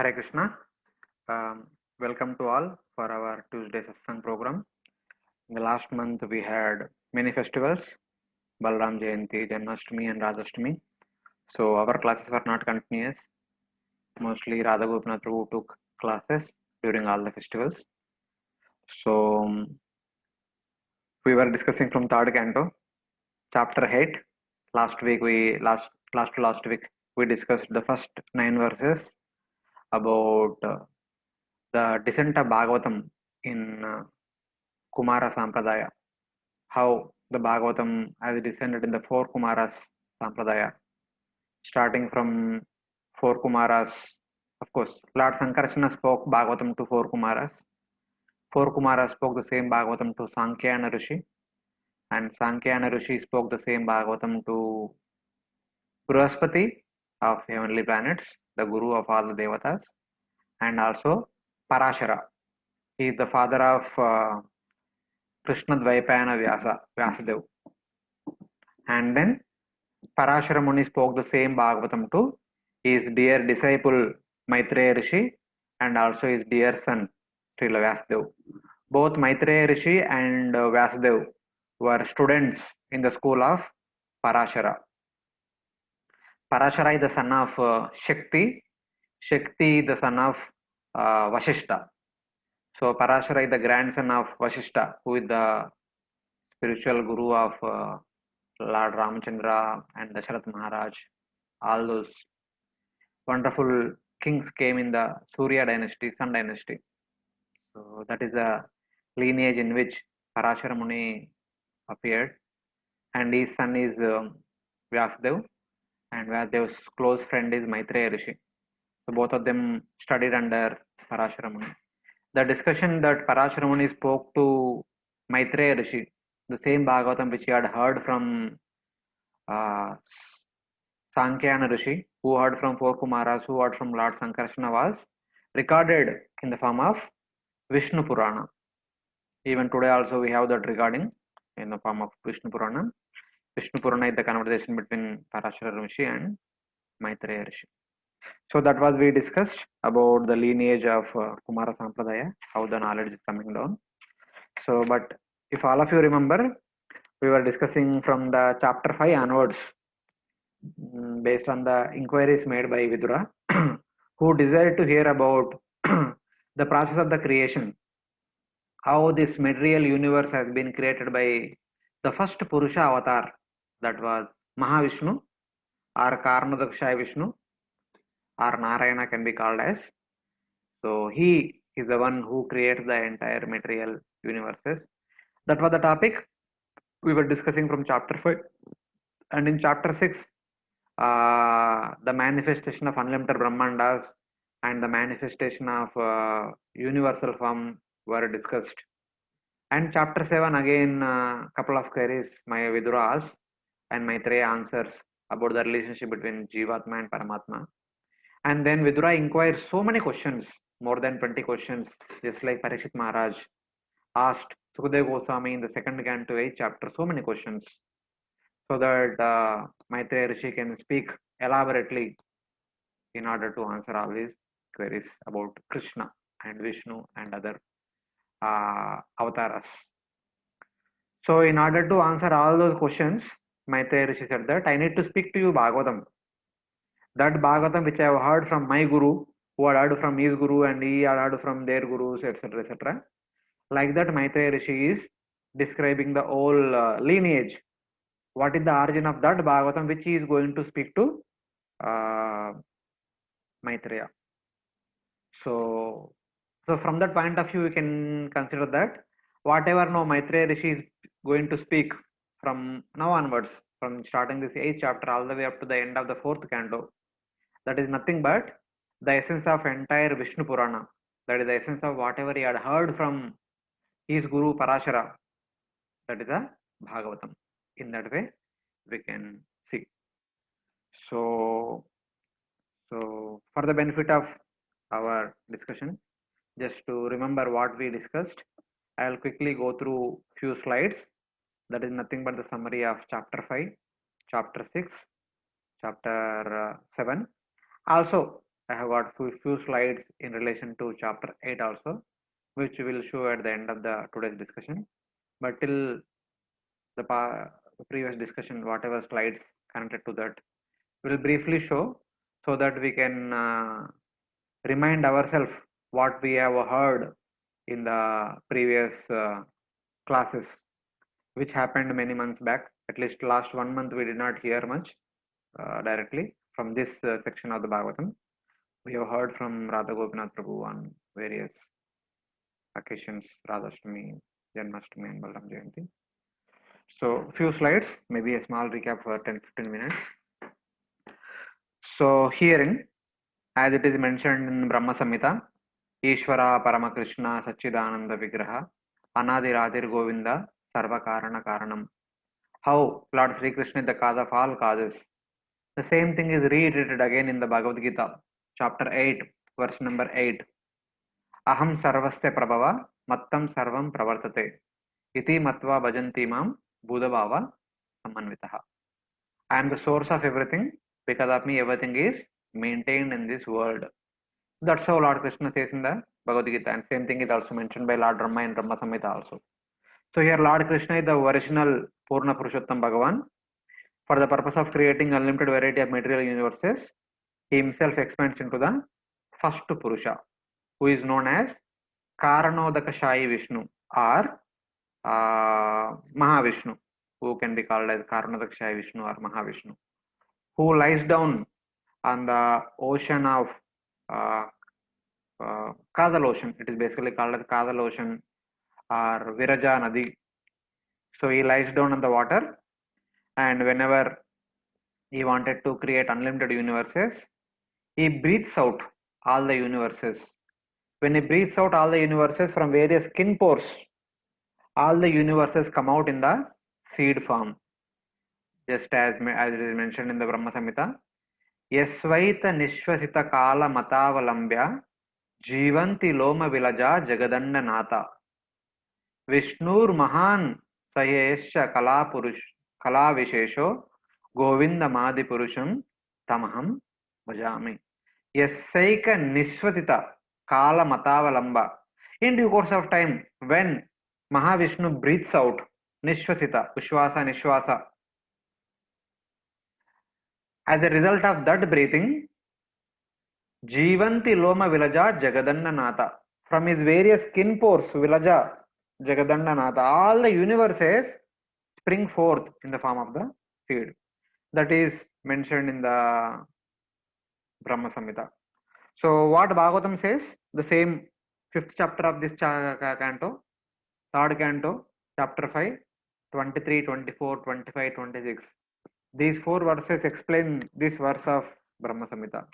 Hare Krishna. Welcome to all for our Tuesday Satsang program. In the last month, we had many festivals Balram Jayanti, Janmashtami, and Radhashtami. So, our classes were not continuous. Mostly, Radha Gopinath Prabhu took classes during all the festivals. So, we were discussing from third canto, chapter 8. Last week, we discussed the first 9 verses about the descent of Bhagavatam in Kumara Sampradaya, how the Bhagavatam has descended in the four Kumaras Sampradaya, starting from four Kumaras. Of course, Lord Sankarsana spoke Bhagavatam to four Kumaras. Four Kumaras spoke the same Bhagavatam to Sankyana Rishi, and Sankyana Rishi spoke the same Bhagavatam to Bruhaspati of heavenly planets, the Guru of all the Devatas, and also Parashara. He is the father of Krishna Dvaipayana Vyasadev. And then Parashara Muni spoke the same Bhagavatam to his dear disciple Maitreya Rishi and also his dear son Srila Vyasadev. Both Maitreya Rishi and Vyasadev were students in the school of Parashara. Parashara is the son of Shakti, Shakti the son of Vashishta. So Parashara is the grandson of Vashishta, who is the spiritual guru of Lord Ramchandra and Dasharatha Maharaj. All those wonderful kings came in the Surya dynasty, Sun dynasty. So that is the lineage in which Parashara Muni appeared, and his son is Vyasadev, and Vyasadev's close friend is Maitreya Rishi. So both of them studied under Parashara Muni. The discussion that Parashara Muni spoke to Maitreya Rishi, the same Bhagavatam which he had heard from Sankyana Rishi, who heard from four Kumaras, who heard from Lord Sankarsana, was recorded in the form of Vishnu Purana. Even today also we have that recording in the form of Vishnu Purana. Vishnu Purana is the conversation between Parashara Rishi and Maitreya Rishi. So that was we discussed about the lineage of Kumara Sampradaya, how the knowledge is coming down. So, but if all of you remember, we were discussing from the chapter 5 onwards, based on the inquiries made by Vidura, who desired to hear about the process of the creation, how this material universe has been created by the first Purusha avatar, that was Mahavishnu or Karnadakshaya Vishnu, or Narayana can be called as. So he is the one who creates the entire material universes. That was the topic we were discussing from chapter 5. And in chapter 6, the manifestation of unlimited Brahmandas and the manifestation of universal form were discussed. And chapter 7, again, couple of queries my Vidura asked, and Maitreya answers about the relationship between Jivatma and Paramatma. And then Vidura inquired so many questions, more than 20 questions, just like Parikshit Maharaj asked Sukadeva Goswami in the second canto 8th chapter, so many questions, so that Maitreya Rishi can speak elaborately in order to answer all these queries about Krishna and Vishnu and other avatars. So in order to answer all those questions, Maitreya Rishi said that I need to speak to you Bhagavatam. That Bhagavatam which I have heard from my guru, who had heard from his guru, and he had heard from their gurus, etc. etc. Like that, Maitreya Rishi is describing the whole lineage. What is the origin of that Bhagavatam which he is going to speak to Maitreya? So from that point of view, we can consider that whatever now Maitreya Rishi is going to speak from now onwards, from starting this 8th chapter all the way up to the end of the 4th canto, that is nothing but the essence of entire Vishnu Purana. That is the essence of whatever he had heard from his guru Parashara. That is a Bhagavatam. In that way, we can see. So for the benefit of our discussion, just to remember what we discussed, I will quickly go through few slides. That is nothing but the summary of chapter 5, chapter 6, chapter 7. Also, I have got few slides in relation to chapter 8 also, which we will show at the end of the today's discussion. But till the previous discussion, whatever slides connected to that, we will briefly show so that we can remind ourselves what we have heard in the previous classes, which happened many months back. At least last 1 month, we did not hear much directly from this section of the Bhagavatam. We have heard from Radha Gopinath Prabhu on various occasions, Radhashtami, Janmashtami, and Balaram Jayanti. So, few slides, maybe a small recap for 10-15 minutes. So, herein, as it is mentioned in Brahma Samhita, Ishvara Paramakrishna Sachidananda Vigraha Anadiradir Govinda Sarva Karana Karanam. How Lord Sri Krishna is the cause of all causes. The same thing is reiterated again in the Bhagavad Gita, chapter 8, verse number 8. Aham sarvasya prabhava mattam sarvam pravartate iti matva bhajanti mam budabhava samanvitaha. I am the source of everything. Because of me, everything is maintained in this world. That's how Lord Krishna says in the Bhagavad Gita, and same thing is also mentioned by Lord Brahma in Brahma Samhita also. So here Lord Krishna is the original Purna Purushottam Bhagavan. For the purpose of creating unlimited variety of material universes, he himself expands into the first Purusha, who is known as Karanodakashayi Vishnu or Mahavishnu, who can be called as Karanodakashayi Vishnu or Mahavishnu, who lies down on the ocean of Kadal Ocean. It is basically called as Kadal Ocean or Viraja Nadi. So he lies down on the water, and whenever he wanted to create unlimited universes, he breathes out all the universes. When he breathes out all the universes from various skin pores, all the universes come out in the seed form. Just as it is mentioned in the Brahma Samhita, Yasvaita Nishvasita Kala Matavalambya Jivanti Loma Vilaja Jagadanda Nata Vishnur Mahan Sayesha Kala Vishesho Govinda Madi Purusham Tamaham Bhajami. Yasaika Nishvatita Kala Matavalamba. In due course of time, when Mahavishnu breathes out, Nishvasita, Ushvasa, Nishvasa, as a result of that breathing, Jivanti Loma Vilaja Jagadanda Nata. From his various skin pores, Vilaja, Jagadanda Nata, all the universes spring forth in the form of the seed. That is mentioned in the Brahma Samhita. So what Bhagavatam says, the same 5th chapter of this canto, 3rd canto, chapter 5, 23, 24, 25, 26. These 4 verses explain this verse of Brahma Samhita,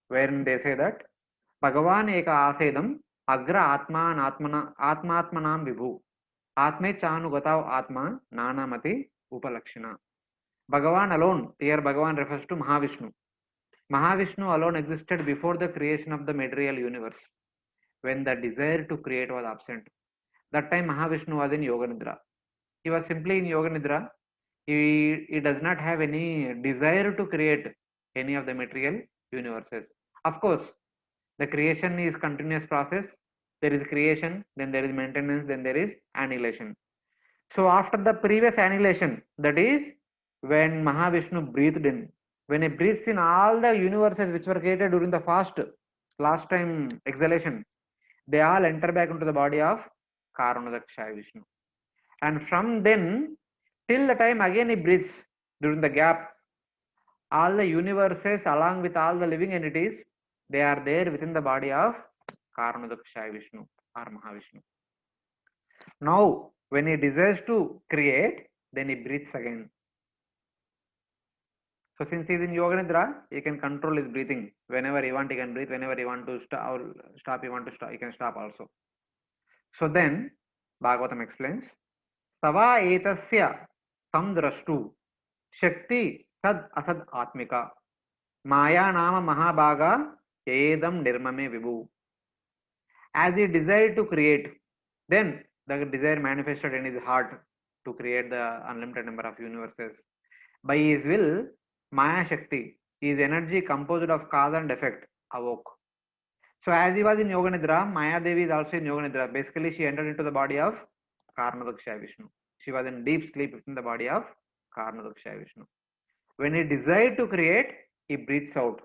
wherein they say that Bhagavan eka asedam agra atmatmanam vibhu atme chanugatav atma nanamati upalakshina. Bhagavan alone, here Bhagavan refers to Mahavishnu. Mahavishnu alone existed before the creation of the material universe, when the desire to create was absent. That time Mahavishnu was in Yoga Nidra. He was simply in Yoga Nidra. He does not have any desire to create any of the material universes. Of course, the creation is continuous process. There is creation, then there is maintenance, then there is annihilation. So after the previous annihilation, that is when Mahavishnu breathed in, when he breathes in, all the universes which were created during the last time exhalation, they all enter back into the body of Karanodakashayi Vishnu. And from then till the time again he breathes, during the gap, all the universes along with all the living entities, they are there within the body of Karanodakashayi Vishnu or Mahavishnu. Now when he desires to create, then he breathes again. So since he is in Yoga Nidra, he can control his breathing. Whenever he want, he can breathe. Whenever he want to stop, he want to stop, he can stop also. So then Bhagavatam explains, Sava etasya samdrashtu shakti sad asad atmika maya nama mahabhaga edam nirmame vibhu. As he desired to create, then the desire manifested in his heart to create the unlimited number of universes. By his will, Maya Shakti is energy composed of cause and effect, awoke. So as he was in Yoga Nidra, Maya Devi is also in Yoga Nidra. Basically, she entered into the body of Karnadaksha Vishnu. She was in deep sleep within the body of Karnadaksha Vishnu. When he desired to create, he breathes out.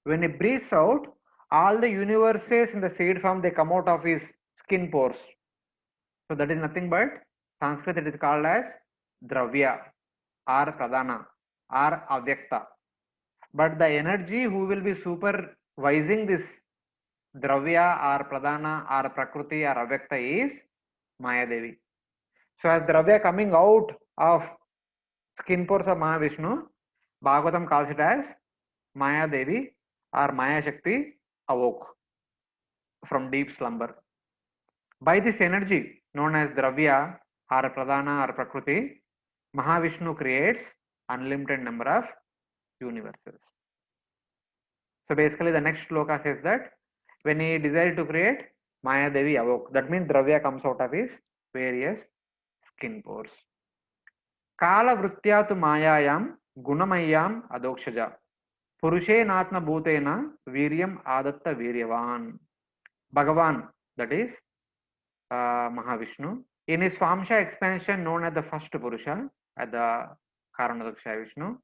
When he breathes out, all the universes in the seed form, they come out of his skin pores. So that is nothing but Sanskrit, it is called as Dravya or Pradhana or Avyakta. But the energy who will be supervising this Dravya or Pradhana or Prakriti or Avyakta is Maya Devi. So as Dravya coming out of skin pores of Mahavishnu, Bhagavatam calls it as Maya Devi or Maya Shakti awoke from deep slumber. By this energy known as Dravya or Pradhana or Prakriti, Mahavishnu creates unlimited number of universes. So basically the next shloka says that when he desired to create, Maya Devi awoke. That means Dravya comes out of his various skin pores. Kala Vrutyatu Mayayam Gunamayam Adokshaja Purushe Natma Bhutena Viryam Adatta Viryavan. Bhagavan, that is Mahavishnu, in his Swamsha expansion known as the first Purusha, at the Karanadaksha Vishnu,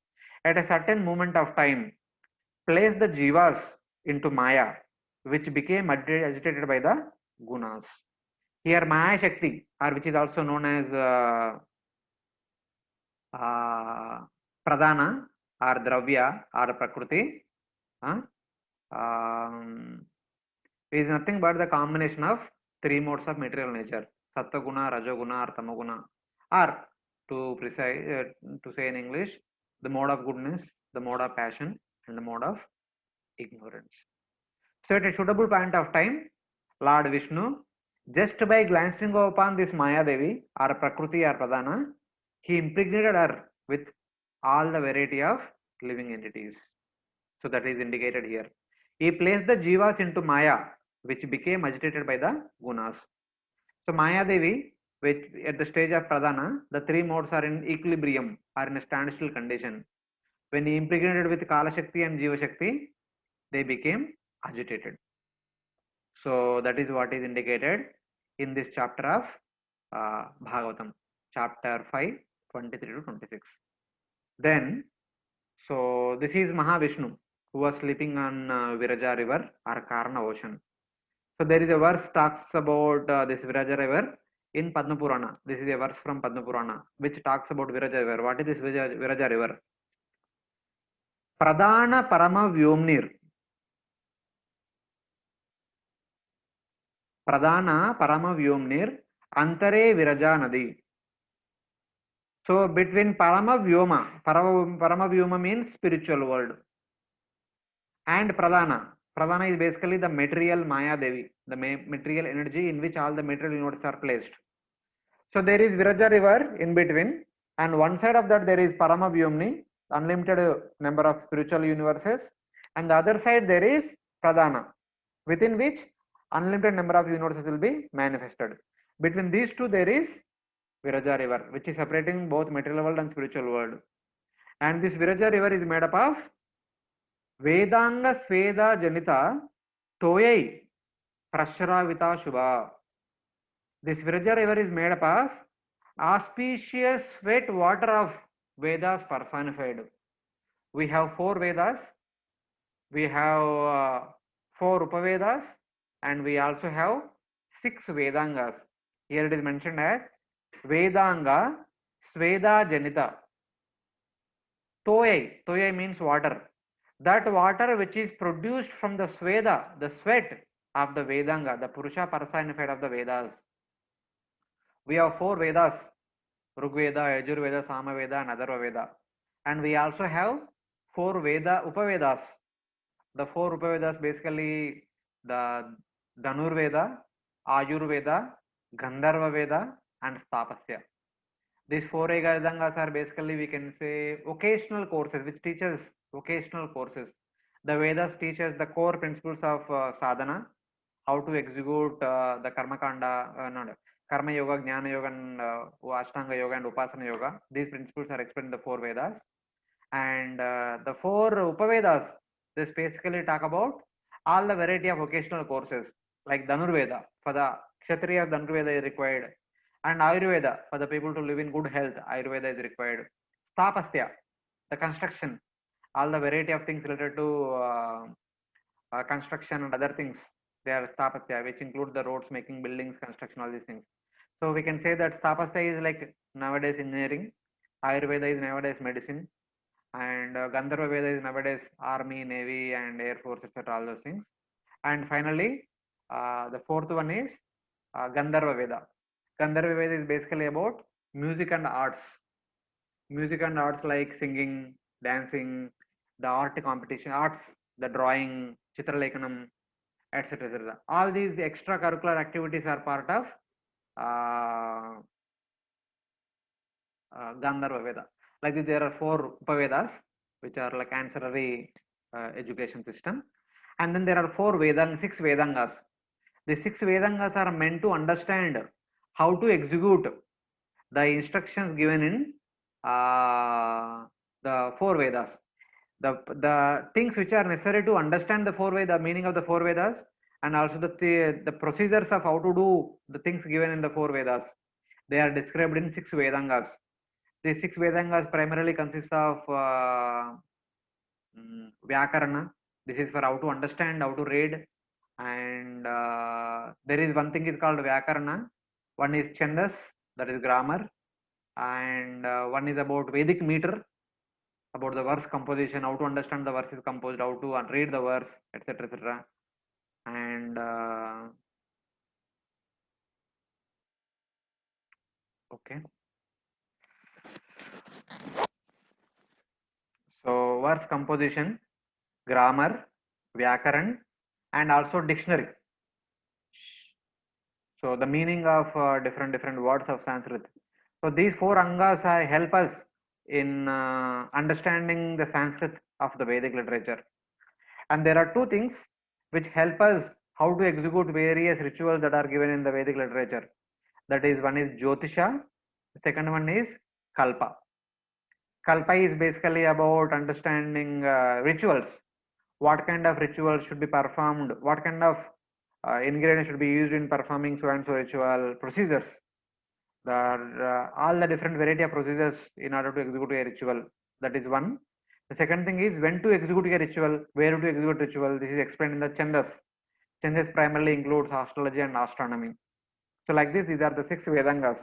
at a certain moment of time, placed the Jivas into Maya, which became agitated by the Gunas. Here Maya Shakti, or which is also known as Pradhana or Dravya or Prakriti, is nothing but the combination of three modes of material nature: Sattva Guna, Rajoguna, or Tamaguna, or to say in English, the mode of goodness, the mode of passion, and the mode of ignorance. So at a suitable point of time, Lord Vishnu, just by glancing upon this Maya Devi or Prakriti or Pradhana, he impregnated her with all the variety of living entities. So that is indicated here. He placed the Jivas into Maya, which became agitated by the Gunas. So Maya Devi, which at the stage of Pradhana, the three modes are in equilibrium, are in a standstill condition. When he impregnated with Kala Shakti and Jiva Shakti, they became agitated. So that is what is indicated in this chapter of Bhagavatam, chapter 5, 23 to 26. Then, so this is Mahavishnu who was sleeping on Viraja river or Karna ocean. So there is a verse talks about this Viraja river in Padma Purana. This is a verse from Padma Purana which talks about Viraja river. What is this Viraja river? Pradhana Parama Vyomnir. Pradhana Parama Vyomnir Antare Viraja Nadi. So between Parama Vyoma, Parama Vyoma means spiritual world, and Pradhana. Pradhana is basically the material Maya Devi, the material energy in which all the material universes are placed. So there is Viraja river in between, and one side of that there is Parama Vyomni, unlimited number of spiritual universes, and the other side there is Pradhana, within which unlimited number of universes will be manifested. Between these two there is Viraja river, which is separating both material world and spiritual world. And this Viraja river is made up of Vedanga Sveda Janita Toyai Prashravita Shubha. This Viraja river is made up of auspicious sweat water of Vedas personified. We have 4 Vedas, we have 4 Upavedas, and we also have 6 Vedangas. Here it is mentioned as Vedanga Sveda Janita. Toyai means water. That water which is produced from the Sveda, the sweat of the Vedanga, the Purusha personified of the Vedas. We have 4 Vedas: Rigveda, Yajurveda, Samaveda, and Atharva Veda. And we also have 4 Upavedas. The 4 Upavedas basically the Dhanurveda, Ayurveda, Gandharva Veda, and Stapasya. These 4 Vedangas are basically, we can say, vocational courses which teaches vocational courses. The Vedas teaches the core principles of sadhana, how to execute the karma kanda, karma yoga, jnana yoga, and ashtanga yoga and upasana yoga. These principles are explained in the 4 Vedas. And the 4 Upavedas, This basically talk about all the variety of vocational courses like Dhanurveda. For the Kshatriya, Dhanurveda is required, and Ayurveda for the people to live in good health. Ayurveda is required. Sthapastya, the construction, all the variety of things related to construction and other things. They are Sthapastya, which include the roads, making buildings, construction, all these things. So we can say that Sthapastya is like nowadays engineering, Ayurveda is nowadays medicine, and Gandharva Veda is nowadays army, navy, and air force, etc. All those things. And finally, the fourth one is Gandharva Veda. Gandharva Veda is basically about music and arts. Music and arts like singing, dancing, the art competition, arts, the drawing, Chitralekanam, etc. etc. All these extracurricular activities are part of Gandharva Veda. Like this, there are 4 Upavedas, which are like ancillary education system. And then there are 6 Vedangas. The 6 Vedangas are meant to understand how to execute the instructions given in the 4 Vedas. The things which are necessary to understand the 4 Vedas, the meaning of the 4 Vedas, and also the procedures of how to do the things given in the 4 Vedas. They are described in 6 Vedangas. The 6 Vedangas primarily consist of Vyakarana. This is for how to understand, how to read. And there is one thing is called Vyakarana. One is Chandas, that is grammar. And one is about Vedic meter, about the verse composition, how to understand the verse is composed, how to read the verse, etc. etc. And okay. So verse composition, grammar, Vyakaran, and also dictionary. So the meaning of different words of Sanskrit. So these 4 angas help us in understanding the Sanskrit of the Vedic literature. And there are 2 things which help us how to execute various rituals that are given in the Vedic literature. That is, one is Jyotisha, the second one is Kalpa. Kalpa is basically about understanding rituals. What kind of rituals should be performed? What kind of ingredients should be used in performing so and so ritual procedures? All the different variety of procedures in order to execute a ritual. That is one. The second thing is when to execute a ritual, where to execute ritual. This is explained in the Chandas. Chandas primarily includes astrology and astronomy. So like this, these are the 6 Vedangas.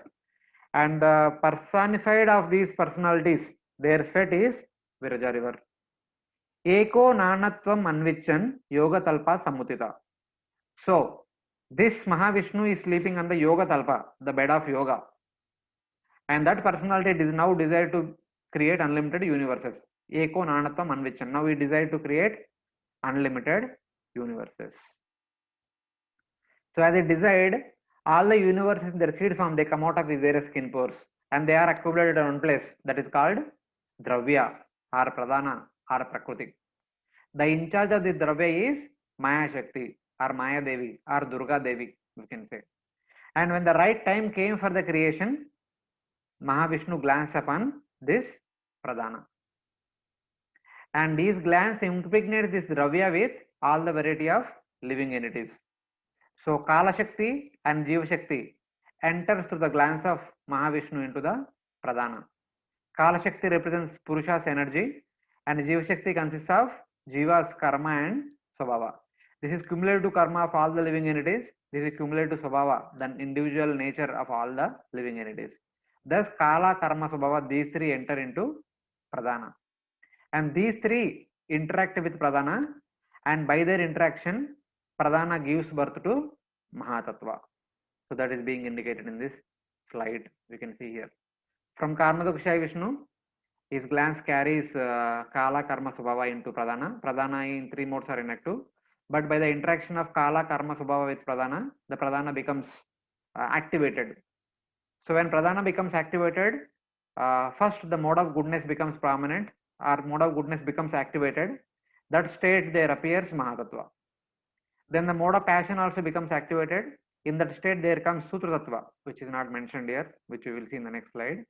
And the personified of these personalities, their sweat is Viraja river. Eko Nanatvam Anvichan Yoga Talpa Samutita. So this Mahavishnu is sleeping on the Yoga Talpa, the bed of yoga. And that personality is now desired to create unlimited universes. Eko Nanatvam Anvichan. Now we desire to create unlimited universes. So as it desired, all the universes in their seed form, they come out of these various skin pores. And they are accumulated in one place. That is called Dravya or Pradhana or Prakriti. The in charge of the Dravya is Maya Shakti or Maya Devi or Durga Devi, we can say. And when the right time came for the creation, Mahavishnu glanced upon this Pradhana. And these glands impregnate this Dravya with all the variety of living entities. So Kala Shakti and Jiva Shakti enters through the glance of Mahavishnu into the Pradhana. Kala Shakti represents Purusha's energy and Jiva Shakti consists of Jiva's karma and Swabhava. This is cumulative karma of all the living entities. This is cumulative Swabhava, the individual nature of all the living entities. Thus Kala, Karma, Swabhava, these 3 enter into Pradhana. And these 3 interact with Pradhana, and by their interaction, Pradhana gives birth to Mahatattva. So that is being indicated in this slide. We can see here. From Karmadakshaya Vishnu, his glance carries Kala, Karma, Swabhava into Pradhana. Pradhana in 3 modes are inactive. But by the interaction of Kala, Karma, Swabhava with Pradhana, the Pradhana becomes activated. So when Pradhana becomes activated, first the mode of goodness becomes prominent, or mode of goodness becomes activated. That state there appears Mahatattva. Then the mode of passion also becomes activated. In that state there comes Sutra Tattva, which is not mentioned here, which we will see in the next slide.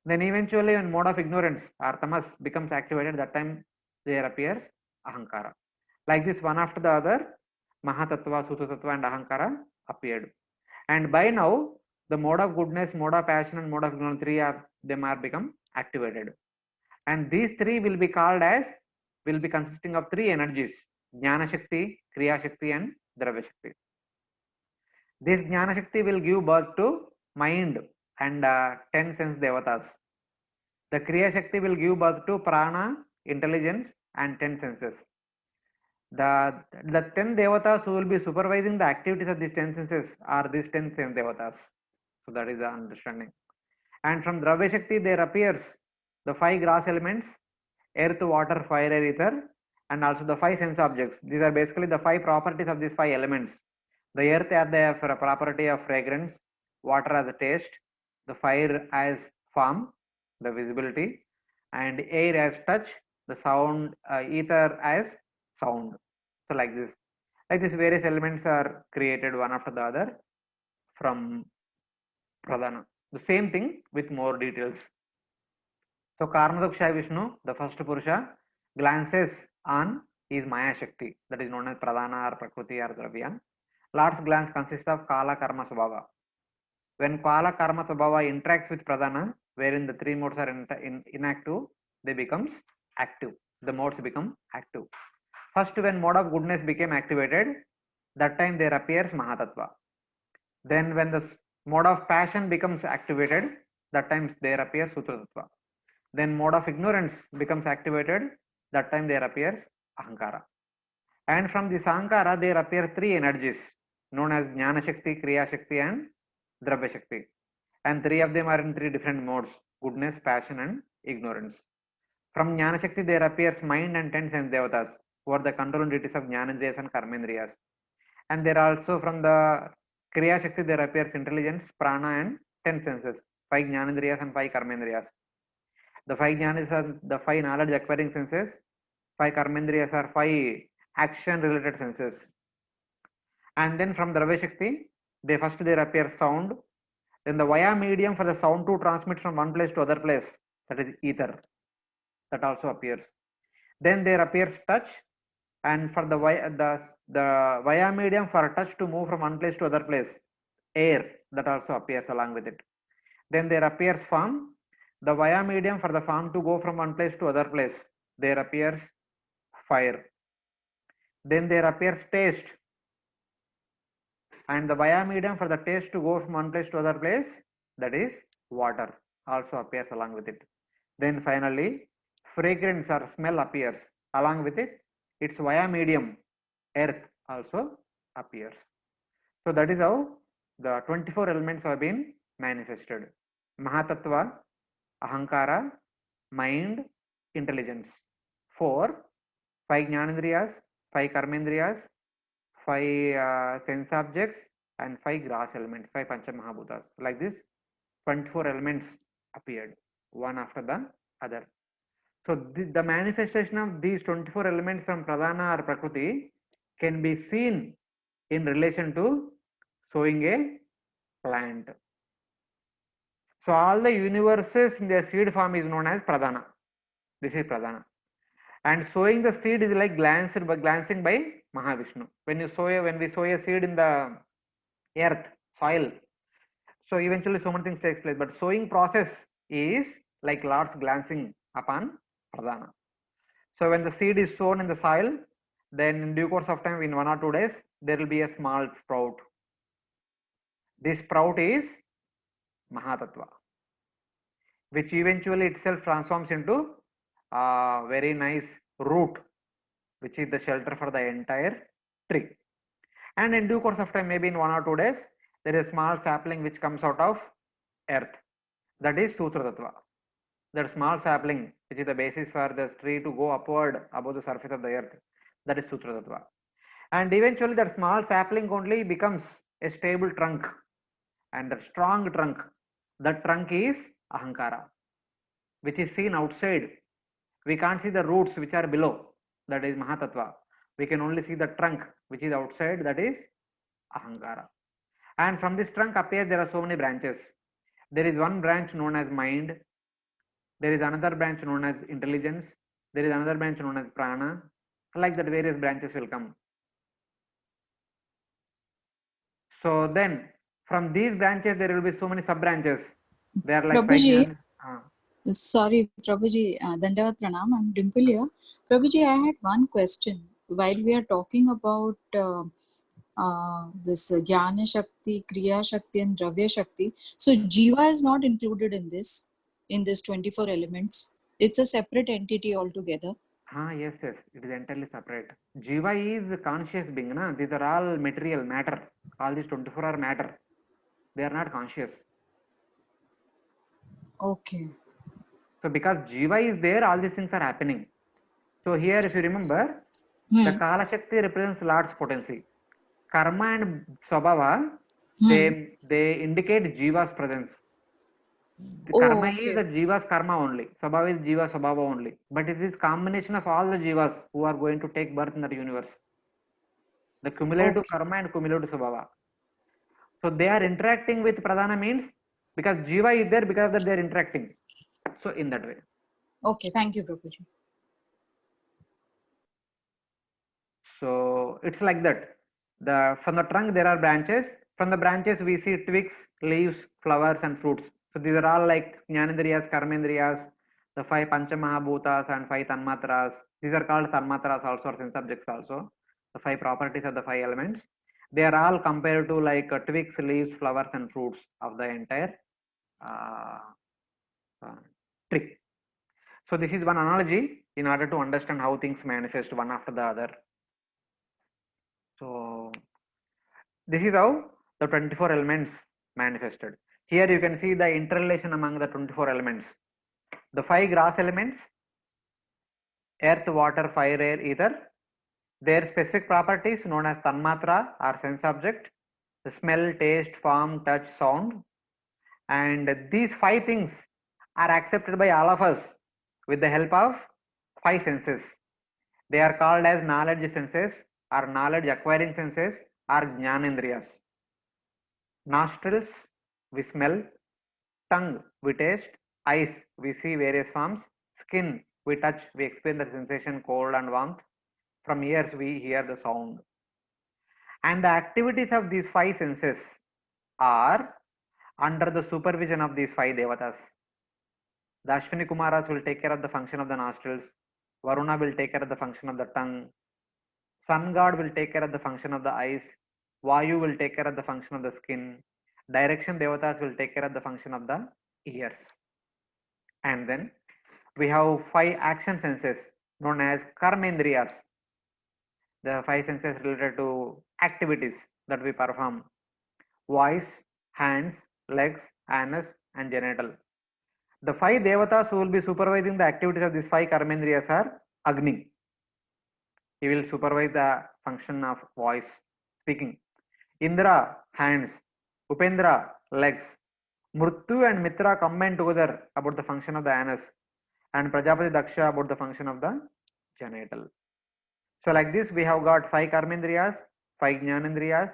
Then eventually when mode of ignorance or tamas becomes activated, that time there appears Ahankara. Like this, one after the other, Mahatattva, Sutratattva and Ahankara appeared. And by now, the mode of goodness, mode of passion and mode of ignorance, three of them are become activated. And these three will be called as, will be consisting of three energies: Jnana Shakti, Kriya Shakti and Dravya Shakti. This Jnana Shakti will give birth to mind and 10 sense devatas. The Kriya Shakti will give birth to prana, intelligence and 10 senses. The 10 devatas who will be supervising the activities of these 10 senses are these 10 devatas. So that is the understanding. And from Dravya Shakti there appears the 5 gross elements: earth, water, fire, air, ether, and also the 5 sense objects. These are basically the 5 properties of these 5 elements. The earth has the property of fragrance, water as a taste, the fire as form, the visibility, and air as touch, the sound, ether as sound. So like this various elements are created one after the other from Pradhana. The same thing with more details. So Karmadakshaya Vishnu, the first Purusha, glances on his Maya Shakti, that is known as Pradhana or Prakriti or Dravya. Lord's glance consists of Kala Karma Svabhava. When Kala Karma Svabhava interacts with Pradhana, wherein the three modes are inactive, they becomes active. The modes become active. First, when mode of goodness became activated, that time there appears Mahatattva. Then when the mode of passion becomes activated, that time there appears Sutratattva. Then mode of ignorance becomes activated, that time there appears Ahankara. And from this Ahankara there appear three energies known as Jnana Shakti, Kriya Shakti and Dravya Shakti. And three of them are in three different modes: goodness, passion and ignorance. From Jnana Shakti there appears mind and 10 sense devatas, who are the controlling deities of Jnanendriyas and Karmendriyas. And there also from the Kriya Shakti there appears intelligence, prana and 10 senses, 5 Jnanendriyas and 5 Karmendriyas. The 5 Jnanas are the 5 knowledge acquiring senses, 5 Karmendriyas are 5 action related senses. And then from Dravya Shakti, first there appears sound, then the via medium for the sound to transmit from one place to other place, that is ether, that also appears. Then there appears touch, and for the via medium for touch to move from one place to other place, air, that also appears along with it. Then there appears form, the via medium for the form to go from one place to other place, there appears fire. Then there appears taste, and the via medium for the taste to go from one place to other place, that is water, also appears along with it. Then finally fragrance or smell appears along with it, its via medium earth also appears. So that is how the 24 elements have been manifested: Mahatattva, Ahankara, mind, intelligence. 4, 5 Jnanendriyas, 5 Karmendriyas, 5 sense objects and 5 gross elements, 5 Panchamahabhutas. Like this 24 elements appeared one after the other. So the manifestation of these 24 elements from Pradhana or Prakriti can be seen in relation to sowing a plant. So all the universes in their seed form is known as Pradhana. This is Pradhana. And sowing the seed is like glancing by Mahavishnu. When we sow a seed in the earth, soil, so eventually so many things takes place. But sowing process is like Lord's glancing upon Pradhana. So when the seed is sown in the soil, then in due course of time, in 1 or 2 days, there will be a small sprout. This sprout is Mahatattva, which eventually itself transforms into a very nice root, which is the shelter for the entire tree. And in due course of time, maybe in 1 or 2 days, there is a small sapling which comes out of earth. That is Sutratattva. That small sapling, which is the basis for the tree to go upward above the surface of the earth, that is Sutratattva. And eventually that small sapling only becomes a stable trunk, and the strong trunk, that trunk is Ahankara, which is seen outside. We can't see the roots which are below, that is Mahatattva. We can only see the trunk which is outside, that is Ahankara. And from this trunk appears there are so many branches. There is one branch known as mind, there is another branch known as intelligence, there is another branch known as prana, like that various branches will come. So then from these branches there will be so many sub branches. They are like Prabhuji, uh, sorry, Prabhuji, Dandavat Pranam, I'm Dimple here. Prabhuji, I had one question. While we are talking about this Jnana Shakti, Kriya Shakti, and Dravya Shakti, so Jiva is not included in this 24 elements. It's a separate entity altogether. yes, it is entirely separate. Jiva is conscious being, na? These are all material matter. All these 24 are matter. They are not conscious. Okay. So because Jiva is there, all these things are happening. So here, if you remember, the Kala Shakti represents Lord's potency. Karma and Swabhava, they indicate Jiva's presence. The Oh, karma is okay. the Jiva's karma only. Swabhava is Jiva Swabhava only. But it is combination of all the Jivas who are going to take birth in the universe. The cumulative Okay. karma and cumulative Swabhava. So they are interacting with Pradhana means because Jiva is there because that they are interacting. So in that way. Okay. Thank you, Prabhuji. So it's like that. From the trunk there are branches. From the branches we see twigs, leaves, flowers, and fruits. So these are all like Jnanendriyas, Karmendriyas, the five Panchamahabhutas and five Tanmatras. These are called Tanmatras also, or sense objects also. The five properties of the five elements. They are all compared to like twigs, leaves, flowers, and fruits of the entire uh, tree. So this is one analogy in order to understand how things manifest one after the other. So this is how the 24 elements manifested. Here you can see the interrelation among the 24 elements. The five gross elements, earth, water, fire, air, ether, their specific properties known as tanmatra or sense object, the smell, taste, form, touch, sound, and these five things are accepted by all of us with the help of five senses. They are called as knowledge senses or knowledge acquiring senses or jnanendriyas. Nostrils, we smell. Tongue, we taste. Eyes, we see various forms. Skin, we touch, we experience the sensation cold and warmth. From ears, we hear the sound. And the activities of these five senses are under the supervision of these five devatas. The Ashwini Kumaras will take care of the function of the nostrils. Varuna will take care of the function of the tongue. Sun god will take care of the function of the eyes. Vayu will take care of the function of the skin. Direction devatas will take care of the function of the ears. And then we have five action senses known as karmendriyas. The five senses related to activities that we perform: voice, hands, legs, anus, and genital. The five devatas who will be supervising the activities of these five karmendriyas are Agni. He will supervise the function of voice, speaking. Indra, hands. Upendra, legs. Mrityu and Mitra combine together about the function of the anus, and Prajapati Daksha about the function of the genital. So like this, we have got five karmendriyas, five jnanendriyas,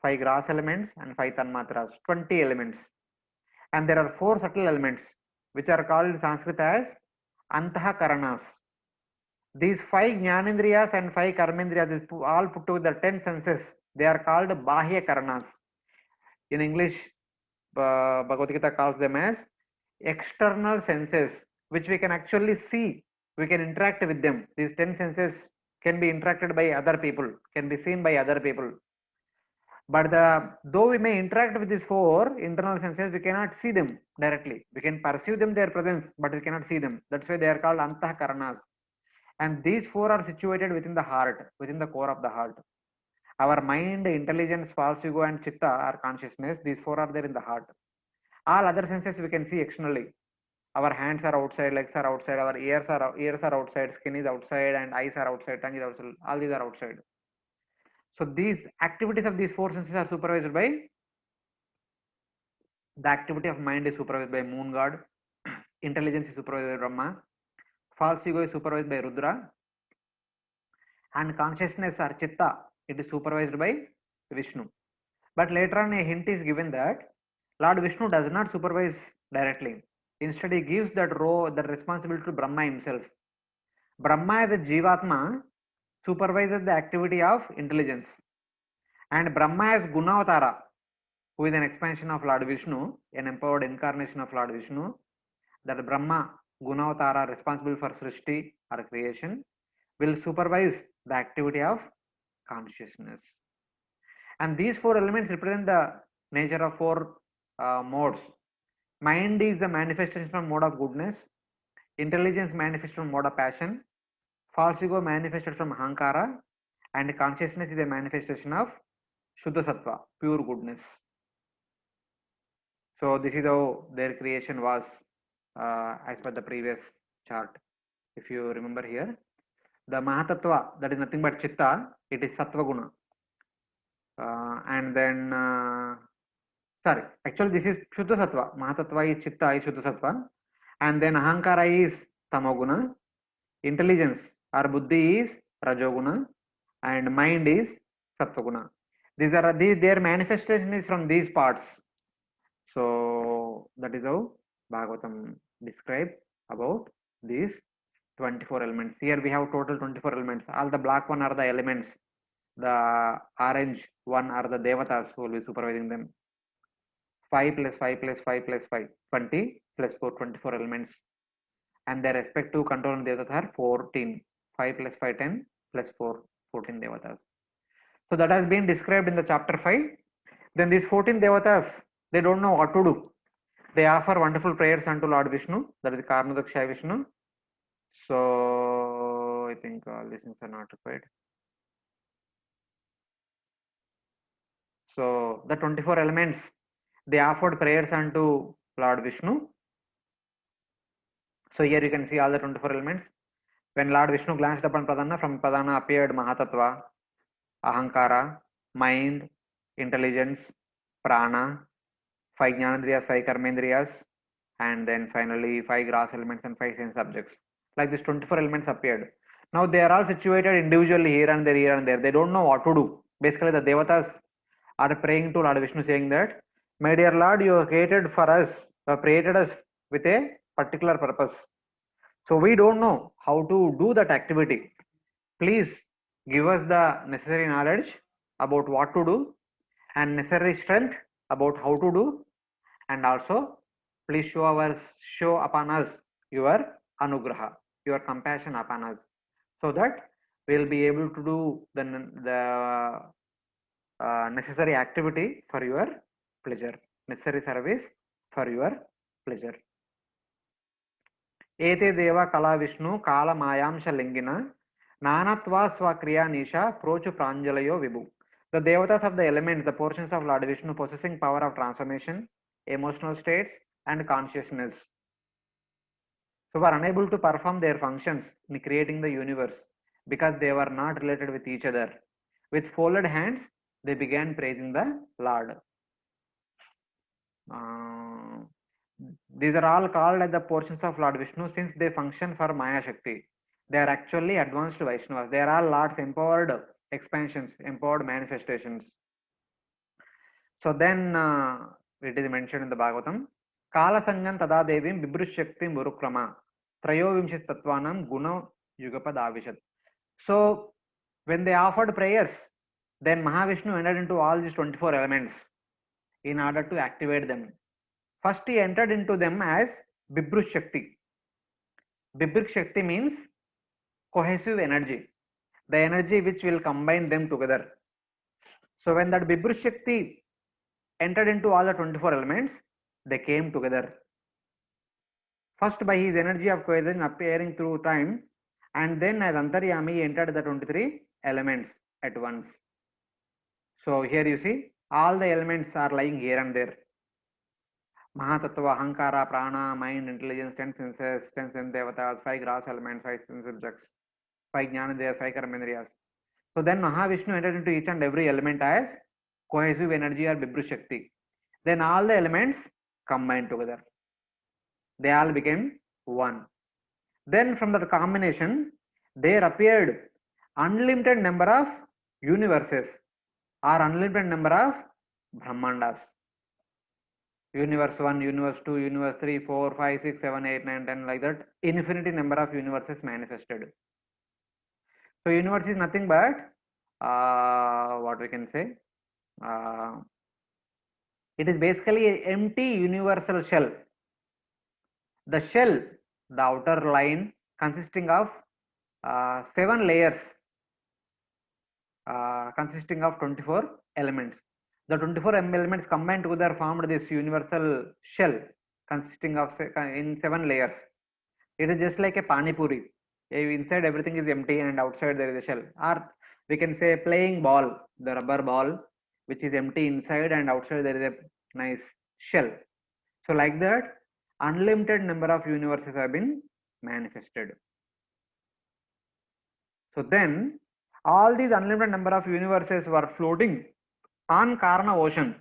five gross elements, and five tanmatras, 20 elements. And there are four subtle elements, which are called in Sanskrit as antaha karanas. These five jnanendriyas and five karmendriyas, all put together 10 senses, they are called bahya karanas. In English, Bhagavad Gita calls them as external senses, which we can actually see. We can interact with them. These 10 senses can be interacted by other people, can be seen by other people. But though we may interact with these four internal senses, we cannot see them directly. We can perceive them, their presence, but we cannot see them. That's why they are called antah karanas. And these four are situated within the heart, within the core of the heart. Our mind, intelligence, false ego, and chitta are consciousness. These four are there in the heart. All other senses we can see externally. Our hands are outside, legs are outside, our ears are outside, skin is outside, and eyes are outside, tongue is outside. All these are outside. So these activities of these four senses are supervised by the activity of mind is supervised by moon god, intelligence is supervised by Brahma, false ego is supervised by Rudra, and consciousness or chitta, it is supervised by Vishnu. But later on a hint is given that Lord Vishnu does not supervise directly. Instead, he gives that responsibility to Brahma himself. Brahma is a Jivatma supervises the activity of intelligence. And Brahma as Gunavatara, who is an expansion of Lord Vishnu, an empowered incarnation of Lord Vishnu. That Brahma, Gunavatara, responsible for Srishti or creation, will supervise the activity of consciousness. And these four elements represent the nature of four modes. Mind is the manifestation from mode of goodness, intelligence manifested from mode of passion, false ego manifested from ahankara, and consciousness is a manifestation of Shuddha Sattva, pure goodness. So this is how their creation was as per the previous chart. If you remember here, the Mahatattva, that is nothing but Chitta, it is Sattva Guna. And then, sorry, actually this is Shuddha Sattva. Mahatattva is Chitta, is Shuddha Sattva. And then Ahankara is Tamoguna. Intelligence or Buddhi is Rajoguna. And mind is Sattva Guna. Their manifestation is from these parts. So that is how Bhagavatam described about these 24 elements. Here we have total 24 elements. All the black one are the elements. The orange one are the devatas who will be supervising them. 5 plus 5 plus 5 plus 5, 20 plus 4, 24 elements. And their respective controlling devatas are 14. 5 plus 5, 10 plus 4, 14 devatas. So that has been described in the chapter 5. Then these 14 devatas, they don't know what to do. They offer wonderful prayers unto Lord Vishnu, that is Karnadaksha Vishnu. So I think all these things are not required. So the 24 elements, they offered prayers unto Lord Vishnu. So here you can see all the 24 elements. When Lord Vishnu glanced upon Pradana, from Pradana appeared Mahatattva, Ahankara, mind, intelligence, prana, 5 Jnanendriyas, 5 Karmendriyas, and then finally 5 gross elements and 5 sense objects. Like this 24 elements appeared. Now they are all situated individually here and there. They don't know what to do. Basically the devatas are praying to Lord Vishnu saying that, my dear Lord, you have created us with a particular purpose. So we don't know how to do that activity. Please give us the necessary knowledge about what to do and necessary strength about how to do, and also please show upon us your anugraha, your compassion upon us, so that we will be able to do the necessary activity for your pleasure, necessary service for your pleasure. Ete deva kala Vishnu kala mayamsha lingina nanatva swakriya nisha prochu pranjalayo vibhu. The devatas of the elements, the portions of Lord Vishnu possessing power of transformation, emotional states, and consciousness, so were unable to perform their functions in creating the universe because they were not related with each other. With folded hands, they began praising the Lord. These are all called as the portions of Lord Vishnu since they function for Maya Shakti. They are actually advanced Vaishnavas. They are all Lord's empowered expansions, empowered manifestations. So then it is mentioned in the Bhagavatam, Kala Sangam Tada Devim Bibrush Shakti Murukrama Trayovimshit Tattvanam Guna Yugapad Avishat. So when they offered prayers, then Mahavishnu entered into all these 24 elements in order to activate them. First he entered into them as Bibrush Shakti. Bibrush Shakti means cohesive energy, the energy which will combine them together. So when that Bibrush Shakti entered into all the 24 elements, they came together. First by his energy of cohesion appearing through time, and then as Antaryami he entered the 23 elements at once. So here you see all the elements are lying here and there. Mahatattva, Ahankara, Prana, mind, intelligence, 10 senses, 10 sense devatas, 5 gross elements, 5 sense subjects, 5 Jnanendriyas, 5 Karmendriyas. So then Mahavishnu entered into each and every element as cohesive energy or Bibrush Shakti. Then all the elements combined together. They all became one. Then from that combination, there appeared unlimited number of universes or unlimited number of Brahmandas. Universe 1, Universe 2, Universe 3, 4, 5, 6, 7, 8, 9, 10, like that. Infinity number of universes manifested. So universe is nothing but what we can say. It is basically an empty universal shell. The shell, the outer line, consisting of 7 layers, consisting of 24 elements. The 24 elements combined together formed this universal shell consisting of in 7 layers. It is just like a pani puri. Inside everything is empty and outside there is a shell. Or we can say playing ball, the rubber ball, which is empty inside and outside there is a nice shell. So like that, unlimited number of universes have been manifested. So then all these unlimited number of universes were floating on Karna ocean,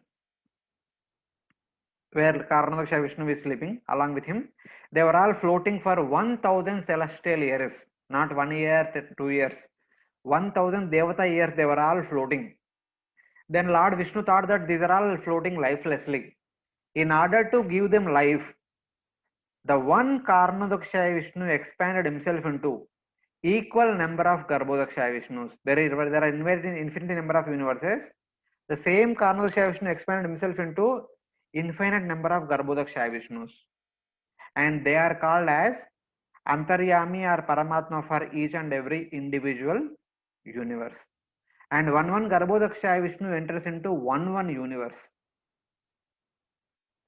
where Karnadaksha Vishnu is sleeping along with him. They were all floating for 1000 celestial years, not 1 year, 2 years. 1000 Devata years they were all floating. Then Lord Vishnu thought that these are all floating lifelessly. In order to give them life, the one Karnadaksha Vishnu expanded himself into equal number of Garbhodaksha Vishnus. There are infinite number of universes. The same Karnadaksha Vishnu expanded himself into infinite number of Garbhodaksha Vishnus. And they are called as Antaryami or Paramatma for each and every individual universe. And one Garbhodaksha Vishnu enters into one universe.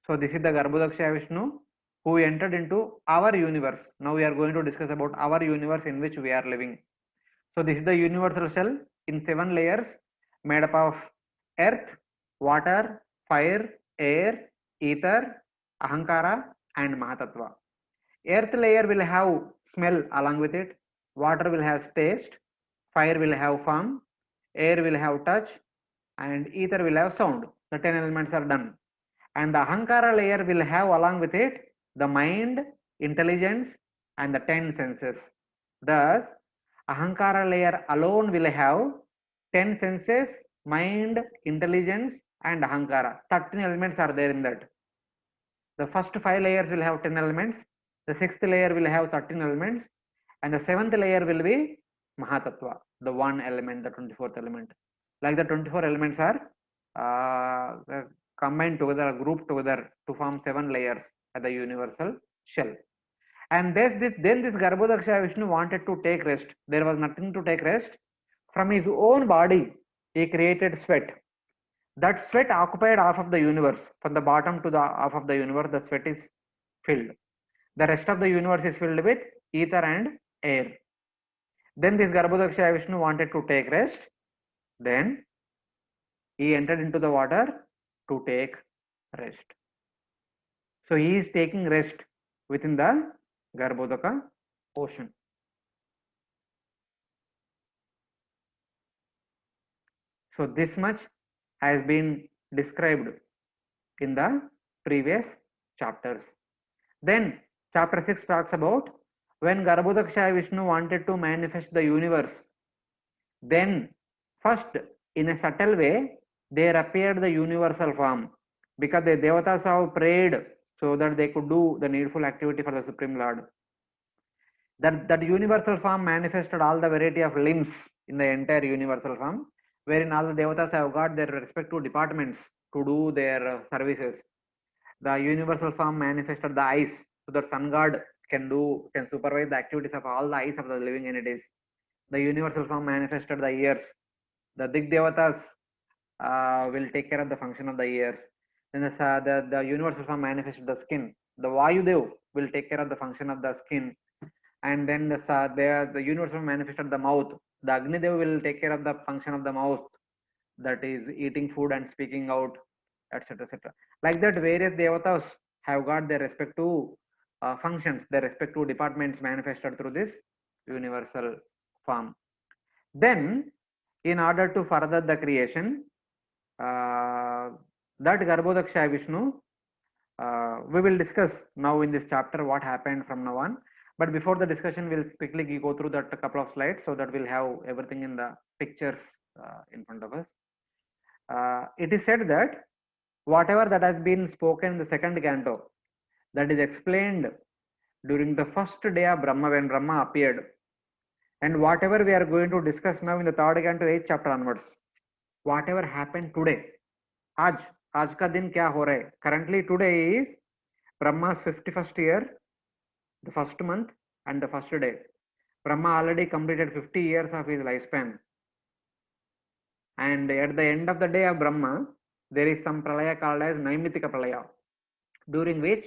So this is the Garbhodaksha Vishnu who entered into our universe. Now we are going to discuss about our universe in which we are living. So this is the universal shell in 7 layers made up of earth, water, fire, air, ether, ahankara and mahatattva. Earth layer will have smell along with it, water will have taste, fire will have form, air will have touch and ether will have sound. The 10 elements are done. And the ahankara layer will have along with it the mind, intelligence and the 10 senses. Thus, ahankara layer alone will have 10 senses, mind, intelligence and ahankara. 13 elements are there in that. The first 5 layers will have 10 elements, the 6th layer will have 13 elements and the 7th layer will be mahatattva, the one element, the 24th element. Like the 24 elements are combined together, grouped together to form 7 layers at the universal shell. And then this Garbhodaksha Vishnu wanted to take rest. There was nothing to take rest. From his own body, he created sweat. That sweat occupied half of the universe. From the bottom to the half of the universe, the sweat is filled. The rest of the universe is filled with ether and air. Then this Garbhodaksha Vishnu wanted to take rest. Then he entered into the water to take rest. So he is taking rest within the Garbhodaka ocean. So this much has been described in the previous chapters. Then chapter 6 talks about when Garbhodaksha Vishnu wanted to manifest the universe. Then first in a subtle way there appeared the universal form, because the Devatas have prayed so that they could do the needful activity for the Supreme Lord. That universal form manifested all the variety of limbs in the entire universal form, wherein all the Devatas have got their respective departments to do their services. The universal form manifested the eyes, so that sun god can supervise the activities of all the eyes of the living entities. The universal form manifested the ears. The Dig Devatas will take care of the function of the ears. Then the universal form manifested the skin. The Vayudev will take care of the function of the skin. And then the universal form manifested the mouth. The Agnidev will take care of the function of the mouth, that is eating food and speaking out, etc. etc. Like that, various Devatas have got their respective functions, their respective departments manifested through this universal form. Then, in order to further the creation, that Garbhodaksha Vishnu, we will discuss now in this chapter what happened from now on. But before the discussion, we'll quickly go through that couple of slides so that we'll have everything in the pictures in front of us. It is said that whatever that has been spoken in the second canto, that is explained during the first day of Brahma, when Brahma appeared. And whatever we are going to discuss now in the third canto 8th chapter onwards, whatever happened today, आज का दिन क्या हो रहा है? Currently today is Brahma's 51st year, the first month and the first day. Brahma already completed 50 years of his lifespan. And at the end of the day of Brahma, there is some pralaya called as Naimitika pralaya, during which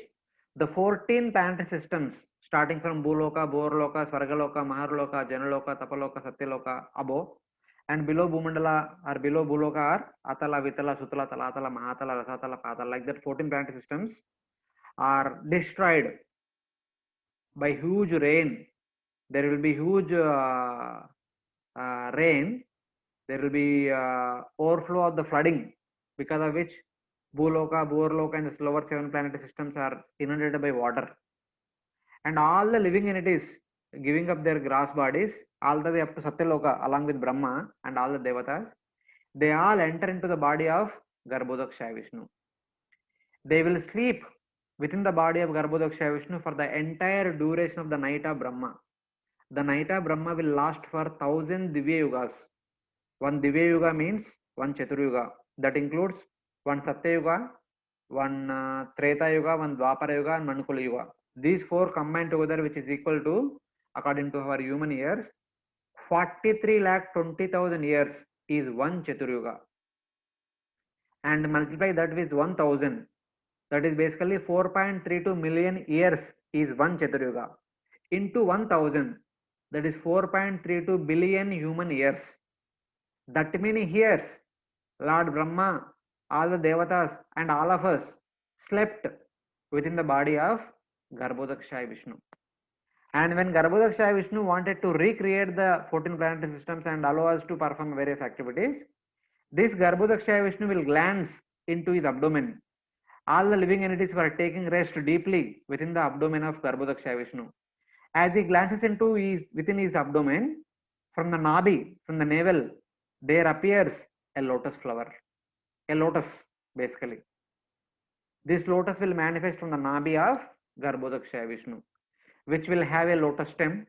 the 14 planetary systems, starting from Bhuloka, Borloka, Svargaloka, Maharloka, Janaloka, Tapaloka, Satyaloka, above, and below Bhumandala or below Bhuloka are Atala, Vitala, Sutala, Talatala, Mahatala, Rasatala, Patala, like that 14 planetary systems are destroyed by huge rain. There will be huge rain. There will be overflow of the flooding, because of which Bhuloka, Borloka and the lower 7 planetary systems are inundated by water. And all the living entities giving up their gross bodies all the way up to Satyaloka along with Brahma and all the Devatas, they all enter into the body of Garbhodakshaya Vishnu. They will sleep within the body of Garbhodakshaya Vishnu for the entire duration of the night of Brahma. The night of Brahma will last for 1000 Divya Yugas. One Divya Yuga means one Chaturyuga. That includes one Satya Yuga, one Treta Yuga, one Dwapara Yuga and Manukula Yuga. These four combined together, which is equal to, according to our human years, 43,20,000 years is one Chaturyuga. And multiply that with 1000. That is basically 4.32 million years is one Chaturyuga. Into 1000, that is 4.32 billion human years. That many years, Lord Brahma, all the Devatas and all of us slept within the body of Garbhodakshaya Vishnu. And when Garbhodakshaya Vishnu wanted to recreate the 14 planetary systems and allow us to perform various activities, this Garbhodakshaya Vishnu will glance into his abdomen. All the living entities were taking rest deeply within the abdomen of Garbhodakshaya Vishnu. As he glances into within his abdomen, from the nabi, from the navel, there appears a lotus flower, a lotus basically. This lotus will manifest from the nabi of Garbhodakshaya Vishnu, which will have a lotus stem,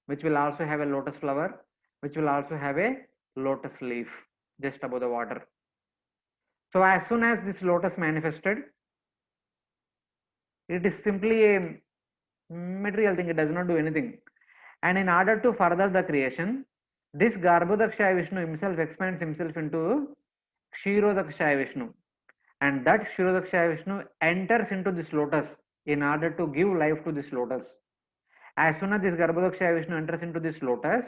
which will also have a lotus flower, which will also have a lotus leaf just above the water. So as soon as this lotus manifested, it is simply a material thing, it does not do anything. And in order to further the creation, this Garbhodakshaya Vishnu himself expands himself into Kshirodakshaya Vishnu. And that Kshirodakshaya Vishnu enters into this lotus in order to give life to this lotus. As soon as this Garbhodakshaya Vishnu enters into this lotus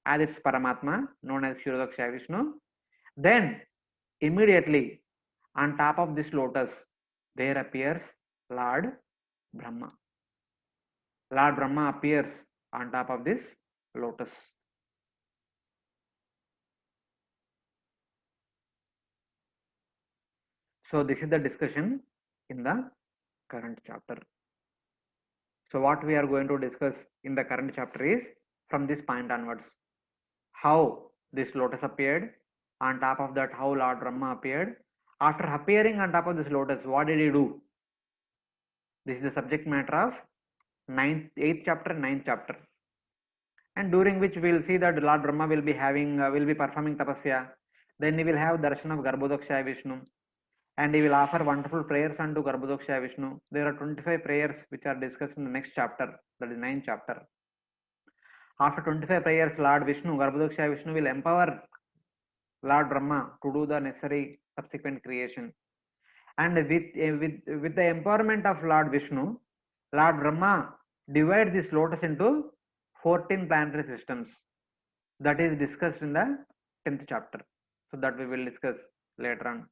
as its Paramatma, known as Kshirodakshaya Vishnu, then immediately on top of this lotus, there appears Lord Brahma. Lord Brahma appears on top of this lotus. So this is the discussion in the current chapter. So what we are going to discuss in the current chapter is from this point onwards. How this lotus appeared, on top of that how Lord Brahma appeared. After appearing on top of this lotus, what did he do? This is the subject matter of 8th chapter, 9th chapter. And during which we will see that Lord Brahma will be performing tapasya. Then he will have darshan of Garbhodakshaya Vishnu. And he will offer wonderful prayers unto Garbhodakshaya Vishnu. There are 25 prayers which are discussed in the next chapter, that is 9th chapter. After 25 prayers, Lord Vishnu, Garbhodakshaya Vishnu will empower Lord Brahma to do the necessary subsequent creation. And with the empowerment of Lord Vishnu, Lord Brahma divides this lotus into 14 planetary systems. That is discussed in the 10th chapter. So that we will discuss later on.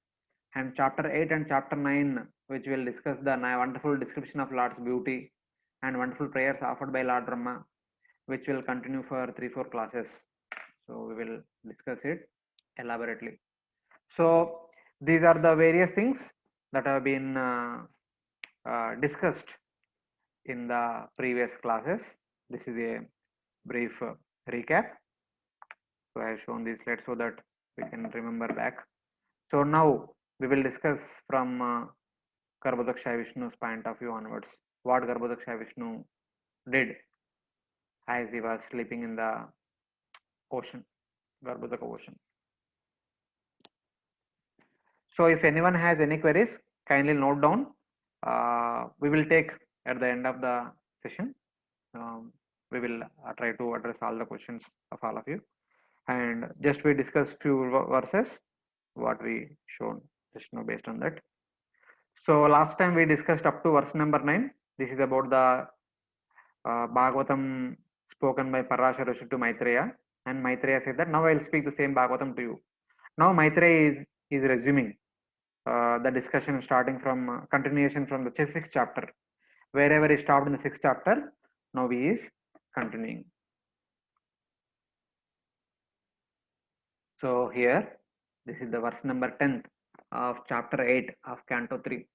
And chapter 8 and chapter 9, which will discuss the wonderful description of Lord's beauty and wonderful prayers offered by Lord Brahma, which will continue for 3-4 classes. So we will discuss it elaborately. So these are the various things that have been discussed in the previous classes. This is a brief recap. So I have shown these slides so that we can remember back. So now we will discuss from Garbhodakshaya Vishnu's point of view onwards, what Garbhodakshaya Vishnu did as he was sleeping in the ocean, Garbhodaka ocean. So if anyone has any queries, kindly note down. We will take at the end of the session. We will try to address all the questions of all of you. And just we discuss few verses, what we shown just now based on that. So last time we discussed up to verse number 9. This is about the Bhagavatam spoken by Parashara Rishi to Maitreya, and Maitreya said that now I will speak the same Bhagavatam to you. Now Maitreya is resuming the discussion starting from continuation from the sixth chapter. Wherever he stopped in the sixth chapter, now he is continuing. So here, this is the verse number 10 of chapter 8 of Canto 3.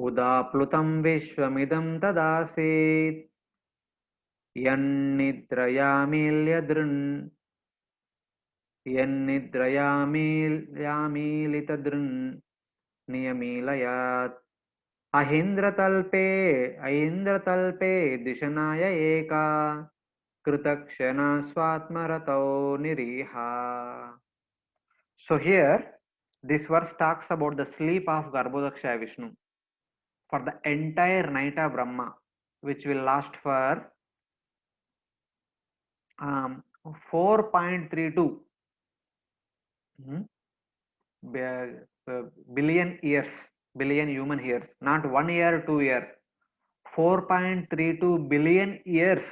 Udaplutam vishwamidam tadasit yannidrayamilyadrun yannidrayamilitadrun niyamilayat Ahindratalpe dishanaya eka kritakshana swatmaratau niriha. So here, this verse talks about the sleep of Garbhodakshaya Vishnu for the entire night of Brahma, which will last for 4.32 billion years, billion human years, not 1 year, 2 year, 4.32 billion years.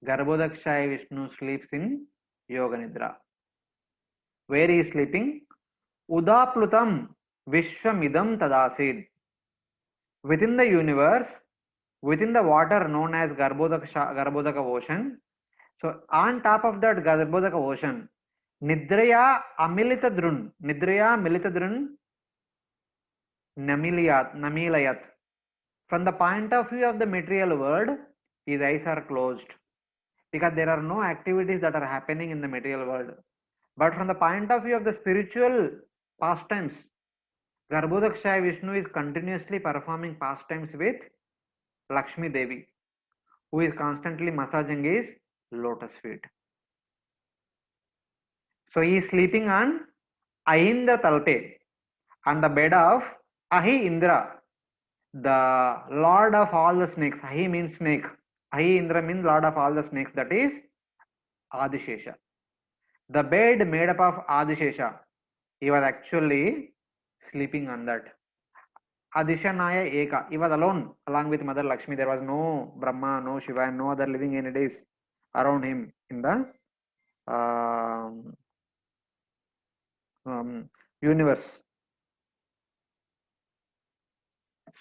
Garbhodakshaya Vishnu sleeps in Yoga Nidra. Where he is sleeping? Udaplutam Vishwamidam Tadasid. Within the universe, within the water known as Garbhodaka ocean. So on top of that Garbhodaka ocean, Nidraya Amilitadrun, Nidraya Militadrun Namilayat. From the point of view of the material world, his eyes are closed because there are no activities that are happening in the material world. But from the point of view of the spiritual pastimes, Garbhodakshaya Vishnu is continuously performing pastimes with Lakshmi Devi, who is constantly massaging his lotus feet. So he is sleeping on Ahindra Talpe, on the bed of Ahi Indra, the lord of all the snakes. Ahi means snake. Ahi Indra means lord of all the snakes, that is Adishesha. The bed made up of Adishesha, he was actually sleeping on that. Adishanaya Eka, he was alone along with Mother Lakshmi. There was no Brahma, no Shiva, and no other living entities around him in the universe.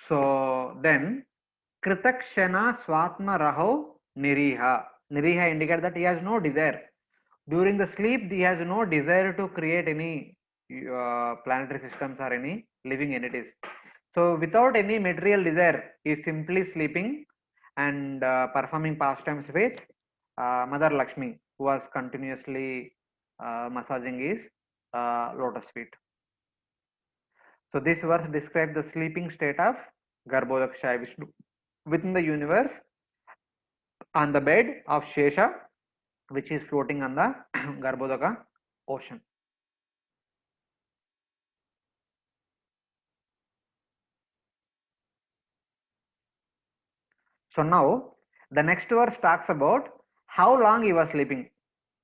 So then, Kritakshana Swatma Raho Niriha. Niriha indicates that he has no desire. During the sleep, he has no desire to create any planetary systems or any living entities. So without any material desire, he is simply sleeping and performing pastimes with Mother Lakshmi, who was continuously massaging his lotus feet. So this verse describes the sleeping state of Garbhodakshaya Vishnu within the universe on the bed of Shesha, which is floating on the Garbhodaka ocean. So now the next verse talks about how long he was sleeping.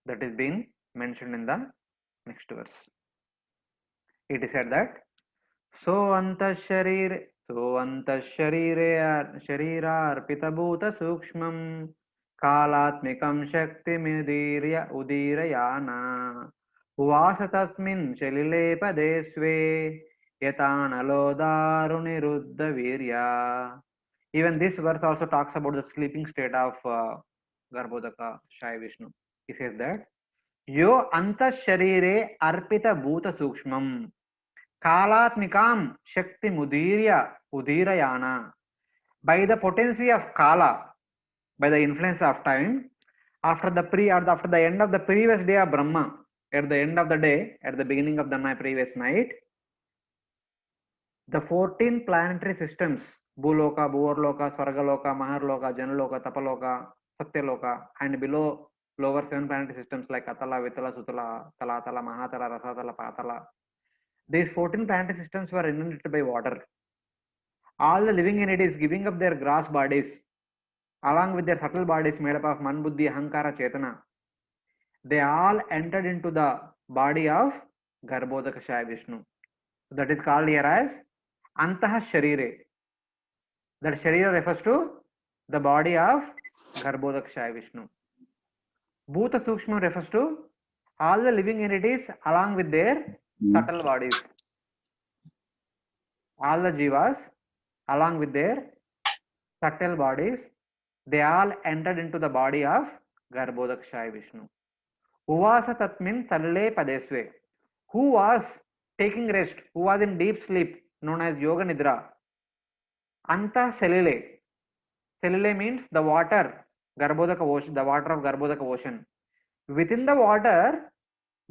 That is being mentioned in the next verse. It is said that so anta sharire sharirarpita bhuta sukshmam kalatmikam shaktimudirya udirayana uvasa tasmin shalilepa sve yatanalo daruniruddha virya. Even this verse also talks about the sleeping state of Garbhodaka Shaya Vishnu. He says that Yo anta sharire arpita bhuta sukshmam kalatmikam shakti mudirya udirayana. By the potency of Kala, by the influence of time, after the end of the previous day of Brahma, at the end of the day, at the beginning of the previous night, the 14 planetary systems, Bhuloka, Bhuvarloka, Svargaloka, Maharloka, Janaloka, Tapaloka, Satyaloka, and below lower 7 planetary systems like Atala, Vitala, Sutala, Talatala, Mahatala, Rasatala, Patala. These 14 planetary systems were inundated by water. All the living entities giving up their gross bodies along with their subtle bodies made up of Man, Buddhi, Ahankara, Chetana. They all entered into the body of Garbhodakashaya Vishnu. So that is called here as Antah Sharire. That Sharira refers to the body of Garbhodakashaya Vishnu. Bhuta Sukshma refers to all the living entities along with their subtle bodies. All the jivas along with their subtle bodies, they all entered into the body of Garbhodakashaya Vishnu. Uvasa Tatmin Salile Padesve. Who was taking rest, who was in deep sleep, known as Yoga Nidra. Anta Salile. Salile means the water, Garbhodaka ocean, the water of Garbhodaka ocean. Within the water,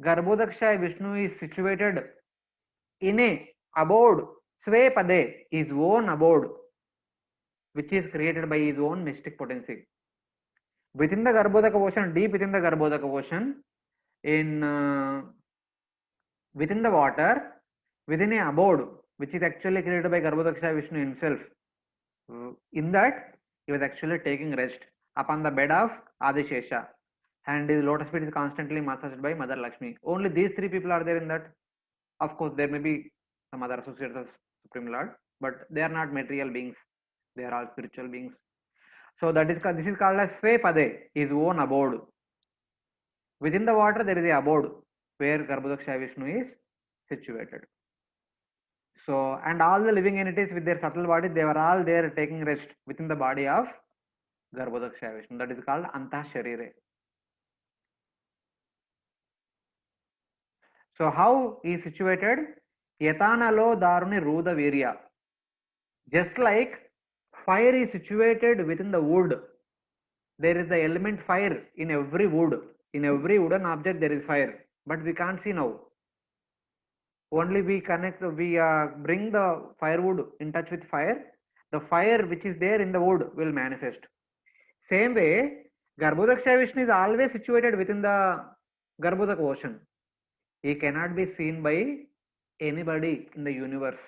Garbhodakashaya Vishnu is situated in a abode, Svepade, his own abode, which is created by his own mystic potency. Within the Garbhodaka ocean, deep within the Garbhodaka ocean, within the water, within a abode, which is actually created by Garbhodakashaya Vishnu himself. In that, he was actually taking rest upon the bed of Adishesha, and his lotus feet is constantly massaged by Mother Lakshmi. Only these three people are there in that. Of course, there may be some other associates of Supreme Lord, but they are not material beings. They are all spiritual beings. So that is this is called as Svepade, his own abode. Within the water, there is a abode where Garbhodakashaya Vishnu is situated. So, and all the living entities with their subtle bodies, they were all there taking rest within the body of Garbhodakashaya Vishnu. That is called Antah Sharire. So, how he is situated? Yatanalo Daruni Ruda Virya. Just like fire is situated within the wood, there is the element fire in every wood. In every wooden object, there is fire, but we can't see now. Only we bring the firewood in touch with fire. The fire which is there in the wood will manifest. Same way, Garbhodakashaya Vishnu is always situated within the Garbhodaka ocean. He cannot be seen by anybody in the universe.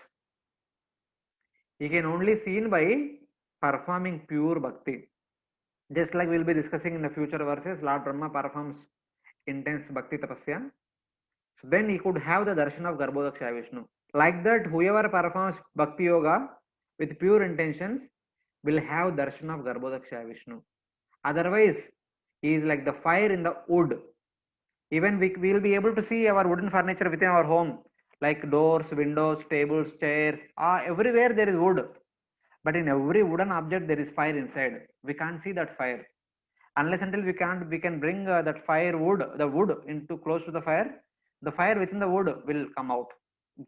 He can only seen by performing pure bhakti. Just like we will be discussing in the future verses, Lord Brahma performs intense bhakti tapasya. So then he could have the darshan of Garbhodakashaya Vishnu. Like that, whoever performs bhakti yoga with pure intentions will have darshan of Garbhodakashaya Vishnu. Otherwise, he is like the fire in the wood. Even we will be able to see our wooden furniture within our home, like doors, windows, tables, chairs. Everywhere there is wood. But in every wooden object there is fire inside. We can't see that fire. Unless until we can bring that the wood into close to the fire within the wood will come out.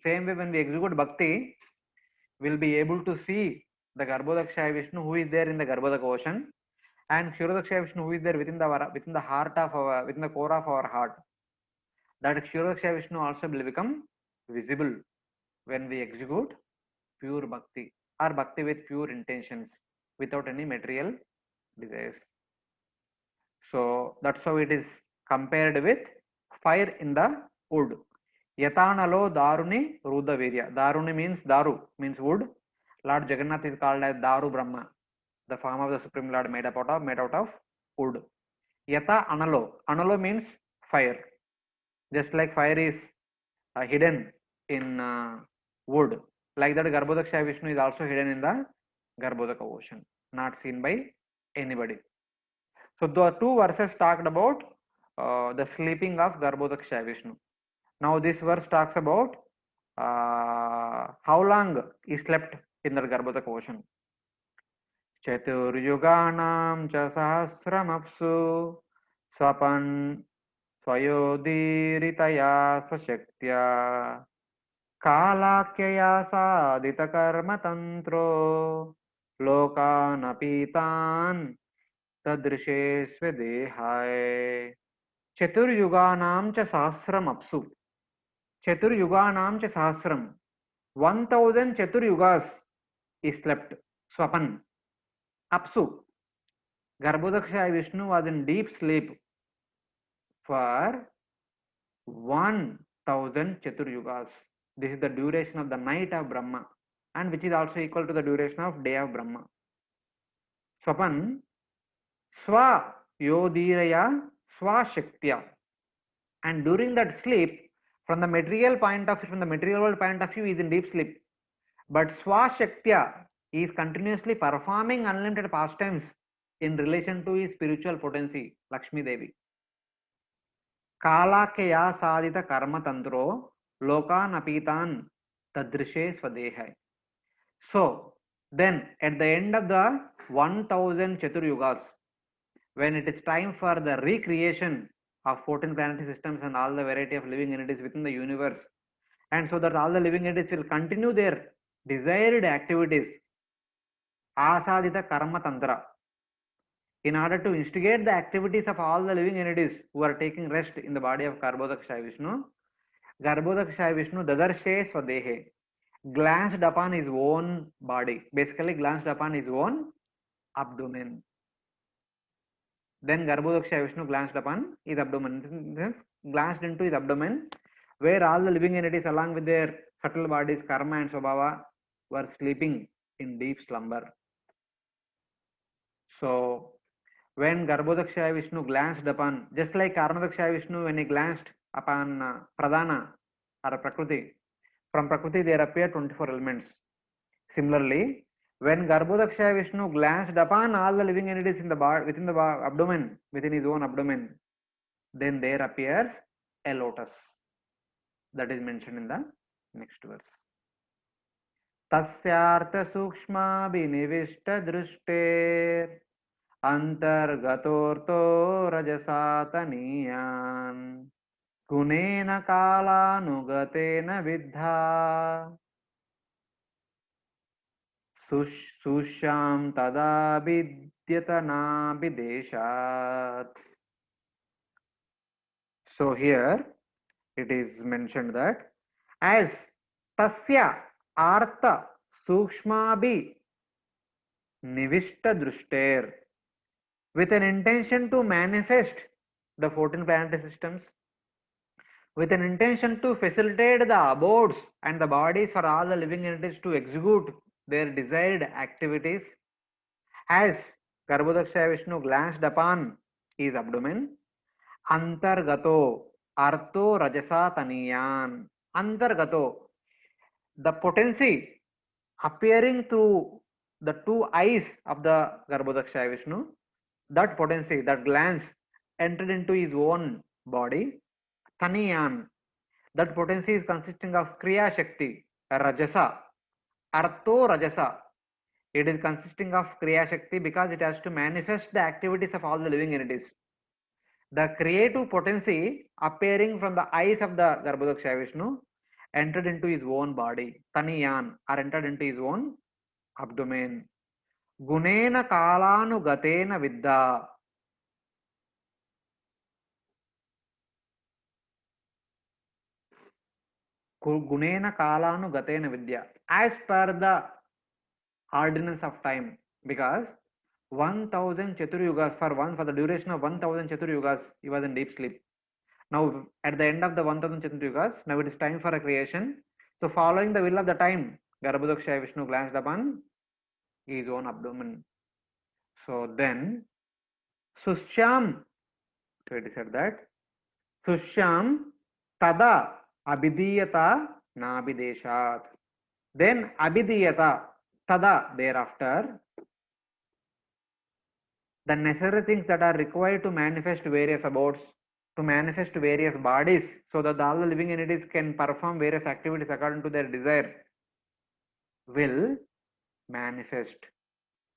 Same way, when we execute bhakti, we'll be able to see the Garbhodakashaya Vishnu who is there in the Garbhodaka ocean, and Kshirodakashaya Vishnu who is there within the heart of within the core of our heart. That Kshirodakashaya Vishnu also will become visible when we execute pure bhakti or bhakti with pure intentions without any material desires. So that's how it is compared with fire in the wood. Yatanalo Daruni Rudavirya. Daruni means Daru, means wood. Lord Jagannath is called as Daru Brahma, the form of the Supreme Lord made out of wood. Yata Analo. Analo means fire. Just like fire is hidden in wood, like that Garbhodakashaya Vishnu is also hidden in the Garbhodaka ocean, not seen by anybody. So the two verses talked about the sleeping of Garbhodakashaya Vishnu. Now this verse talks about how long he slept in the Garbhodaka ocean. Chaturyuganam cha sahasramapsu swapan swayodiritaya sashaktya kalakyaya sadita karma tantro lokanapitan tadrishe svedehaya. Chaturyuganam cha sahasram apsu. Chaturyuganam cha sahasram. 1000 chaturyugas he slept. Swapan. Apsu. Garbhodakashaya Vishnu was in deep sleep. for 1000 Chaturyugas. This is the duration of the night of Brahma, and which is also equal to the duration of day of Brahma. Swapan Swa Yodiraya Swashaktya. And during that sleep, from the material point of view, from the material world point of view, he is in deep sleep. But Swashaktya is continuously performing unlimited pastimes in relation to his spiritual potency, Lakshmi Devi. Kalakya sadita karma tantro lokan apitan tadrishe swadehai. So then at the end of the 1000 Chaturyugas, when it is time for the recreation of 14 planetary systems and all the variety of living entities within the universe, and so that all the living entities will continue their desired activities, asadita karma tantra, in order to instigate the activities of all the living entities who are taking rest in the body of Garbhodakshaya Vishnu, Garbhodakshaya Vishnu dadarshe swadehe, glanced upon his own body, basically glanced upon his own abdomen. Then Garbhodakshaya Vishnu glanced upon his abdomen, glanced into his abdomen, where all the living entities along with their subtle bodies, karma and swabhava, were sleeping in deep slumber. So when Garbhodakshaya Vishnu glanced upon, just like Karmadakshaya Vishnu, when he glanced upon Pradhana or Prakriti, from Prakriti there appear 24 elements. Similarly, when Garbhodakshaya Vishnu glanced upon all the living entities in the within the abdomen, within his own abdomen, then there appears a lotus. That is mentioned in the next verse. Tasyartha sukshma binivishta drushter antargatorto rajasataniyan gunena kalanugatena vidha susham tada vidyatana videshat. So here it is mentioned that as tasya artha sukshmabhi nivishta drushter, with an intention to manifest the 14 planetary systems, with an intention to facilitate the abodes and the bodies for all the living entities to execute their desired activities, as Garbhodakshaya Vishnu glanced upon his abdomen, antargato artho rajasa taniyan, antargato, the potency appearing through the two eyes of the Garbhodakshaya Vishnu, that potency, that glance entered into his own body, taniyan, that potency is consisting of kriya shakti, rajasa, artho rajasa. It is consisting of kriya shakti because it has to manifest the activities of all the living entities. The creative potency appearing from the eyes of the Garbhodakshaya Vishnu entered into his own body, taniyan, or entered into his own abdomen. Gunena kalanugatena vidya. Gunena kalanugatena vidya. As per the ordinance of time, because 1000 Chaturyugas, for the duration of 1000 Chaturyugas, he was in deep sleep. Now at the end of the 1000 Chaturyugas, now it is time for a creation. So following the will of the time, Garbhodakshaya Vishnu glanced upon his own abdomen. So then Sushyam, so it is said that Sushyam tada abhidiyata nabhideshat. Then abhidiyata tada, thereafter, the necessary things that are required to manifest various abodes, to manifest various bodies, so that all the living entities can perform various activities according to their desire, will manifest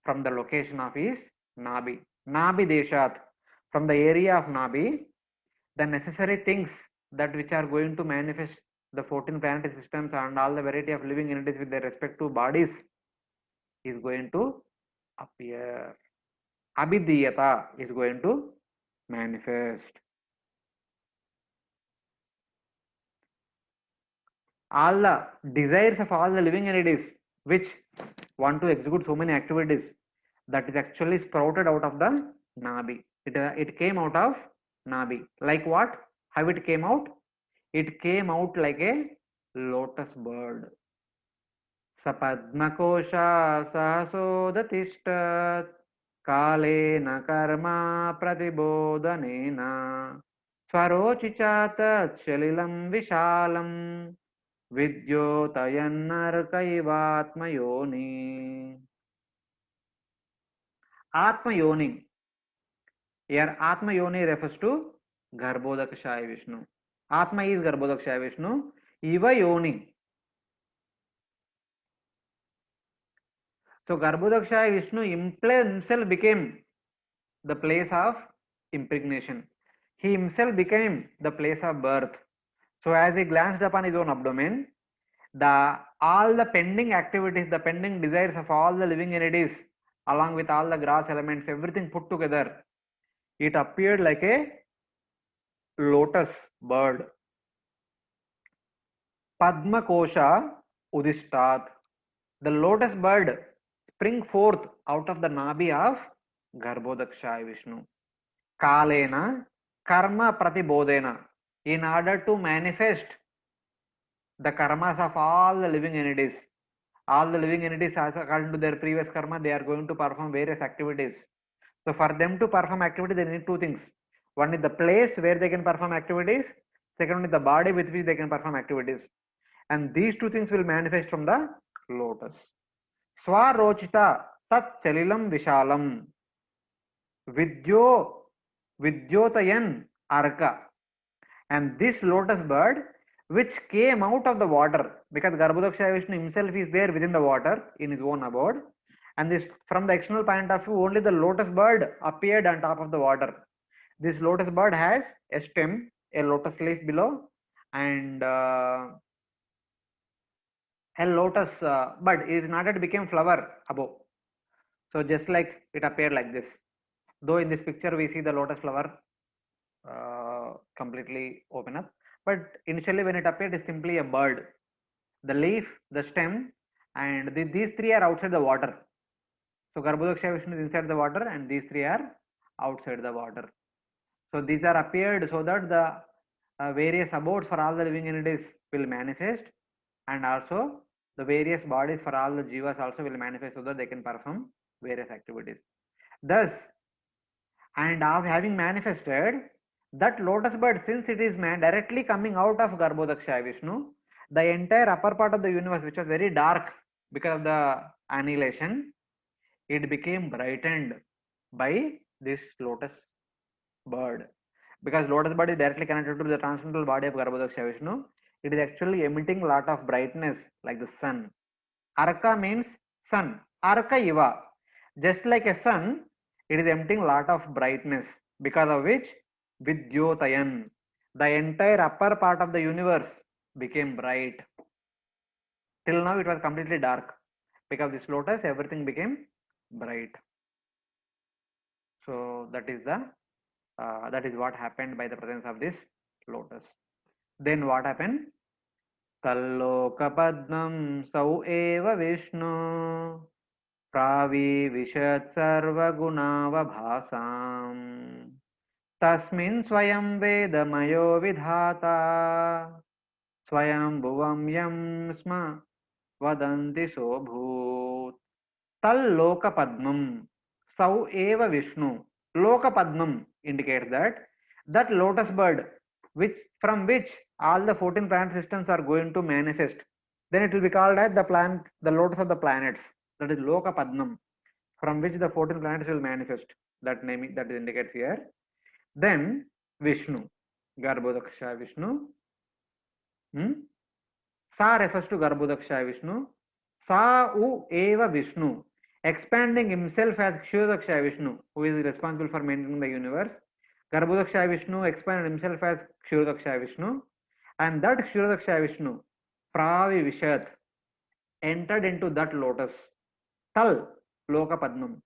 from the location of his Nabi. Nabi Deshat, from the area of Nabi, the necessary things that which are going to manifest the 14 planetary systems and all the variety of living entities with their respective bodies is going to appear. Abhidiyata is going to manifest. All the desires of all the living entities which want to execute so many activities, that is actually sprouted out of the Nabi. It came out of Nabi. Like what? How it came out? It came out like a lotus bird. Sapadmakosha sahasodatishtat kalena karma pratibodhanena swarochichatat shalilam vishalam vidyotayannarkaivatmayoni. Atmayoni. Here Atmayoni refers to Garbhodakshaya Vishnu. Atma is Garbhodakshaya Vishnu. Iva Yoni. So Garbhodakshaya Vishnu himself became the place of impregnation. He himself became the place of birth. So as he glanced upon his own abdomen, all the pending activities, the pending desires of all the living entities, along with all the gross elements, everything put together, it appeared like a lotus bird. Padma Kosha Udishtat. The lotus bird spring forth out of the nabi of Garbhodakshaya Vishnu. Kalena Karma Pratibodhena. In order to manifest the karmas of all the living entities. All the living entities, according to their previous karma, they are going to perform various activities. So for them to perform activity, they need two things. One is the place where they can perform activities. Second one is the body with which they can perform activities. And these two things will manifest from the lotus. Swarochita tat chalilam vishalam vidyotayan arka. And this lotus bird which came out of the water, because Garbhodakshaya Vishnu himself is there within the water in his own abode, and this from the external point of view, only the lotus bird appeared on top of the water. This lotus bird has a stem, a lotus leaf below, and a lotus bud is not yet became flower above. So just like it appeared like this. Though in this picture we see the lotus flower completely open up, but initially when it appeared, it's simply a bird. The leaf, the stem, and these three are outside the water. So Garbhodakshaya Vishnu is inside the water, and these three are outside the water. So these are appeared so that the various abodes for all the living entities will manifest, and also the various bodies for all the jivas also will manifest so that they can perform various activities. Thus, and of having manifested, that lotus bird, since it is directly coming out of Garbhodakshaya Vishnu, the entire upper part of the universe, which was very dark because of the annihilation, it became brightened by this lotus bird. Because lotus bird is directly connected to the transcendental body of Garbhodakshaya Vishnu, it is actually emitting lot of brightness like the sun. Arka means sun. Arka iva. Just like a sun, it is emitting lot of brightness, because of which Vidyotayan, the entire upper part of the universe became bright. Till now it was completely dark. Because of this lotus, everything became bright. So that is what happened by the presence of this lotus. Then what happened? Tallokapadnam sau eva Vishnu pravivishat sarvagunavabhasam tasmin swayam vedamayo vidhata swayam bhuvam yam sma vadanti sobhut. Tallokapadmam sau eva Vishnu. Lokapadmam indicates that lotus bird from which all the 14 planet systems are going to manifest. Then it will be called as the lotus of the planets. That is Lokapadmam, from which the 14 planets will manifest. That name that is indicates here. Then Vishnu, Garbhodakshaya Vishnu. Sa refers to Garbhodakshaya Vishnu. Sa u eva Vishnu, expanding himself as Kshirodakshaya Vishnu, who is responsible for maintaining the universe. Garbhodakshaya Vishnu expanded himself as Kshirodakshaya Vishnu, and that Kshirodakshaya Vishnu, Pravivishat, entered into that lotus. Tal Lokapadmam.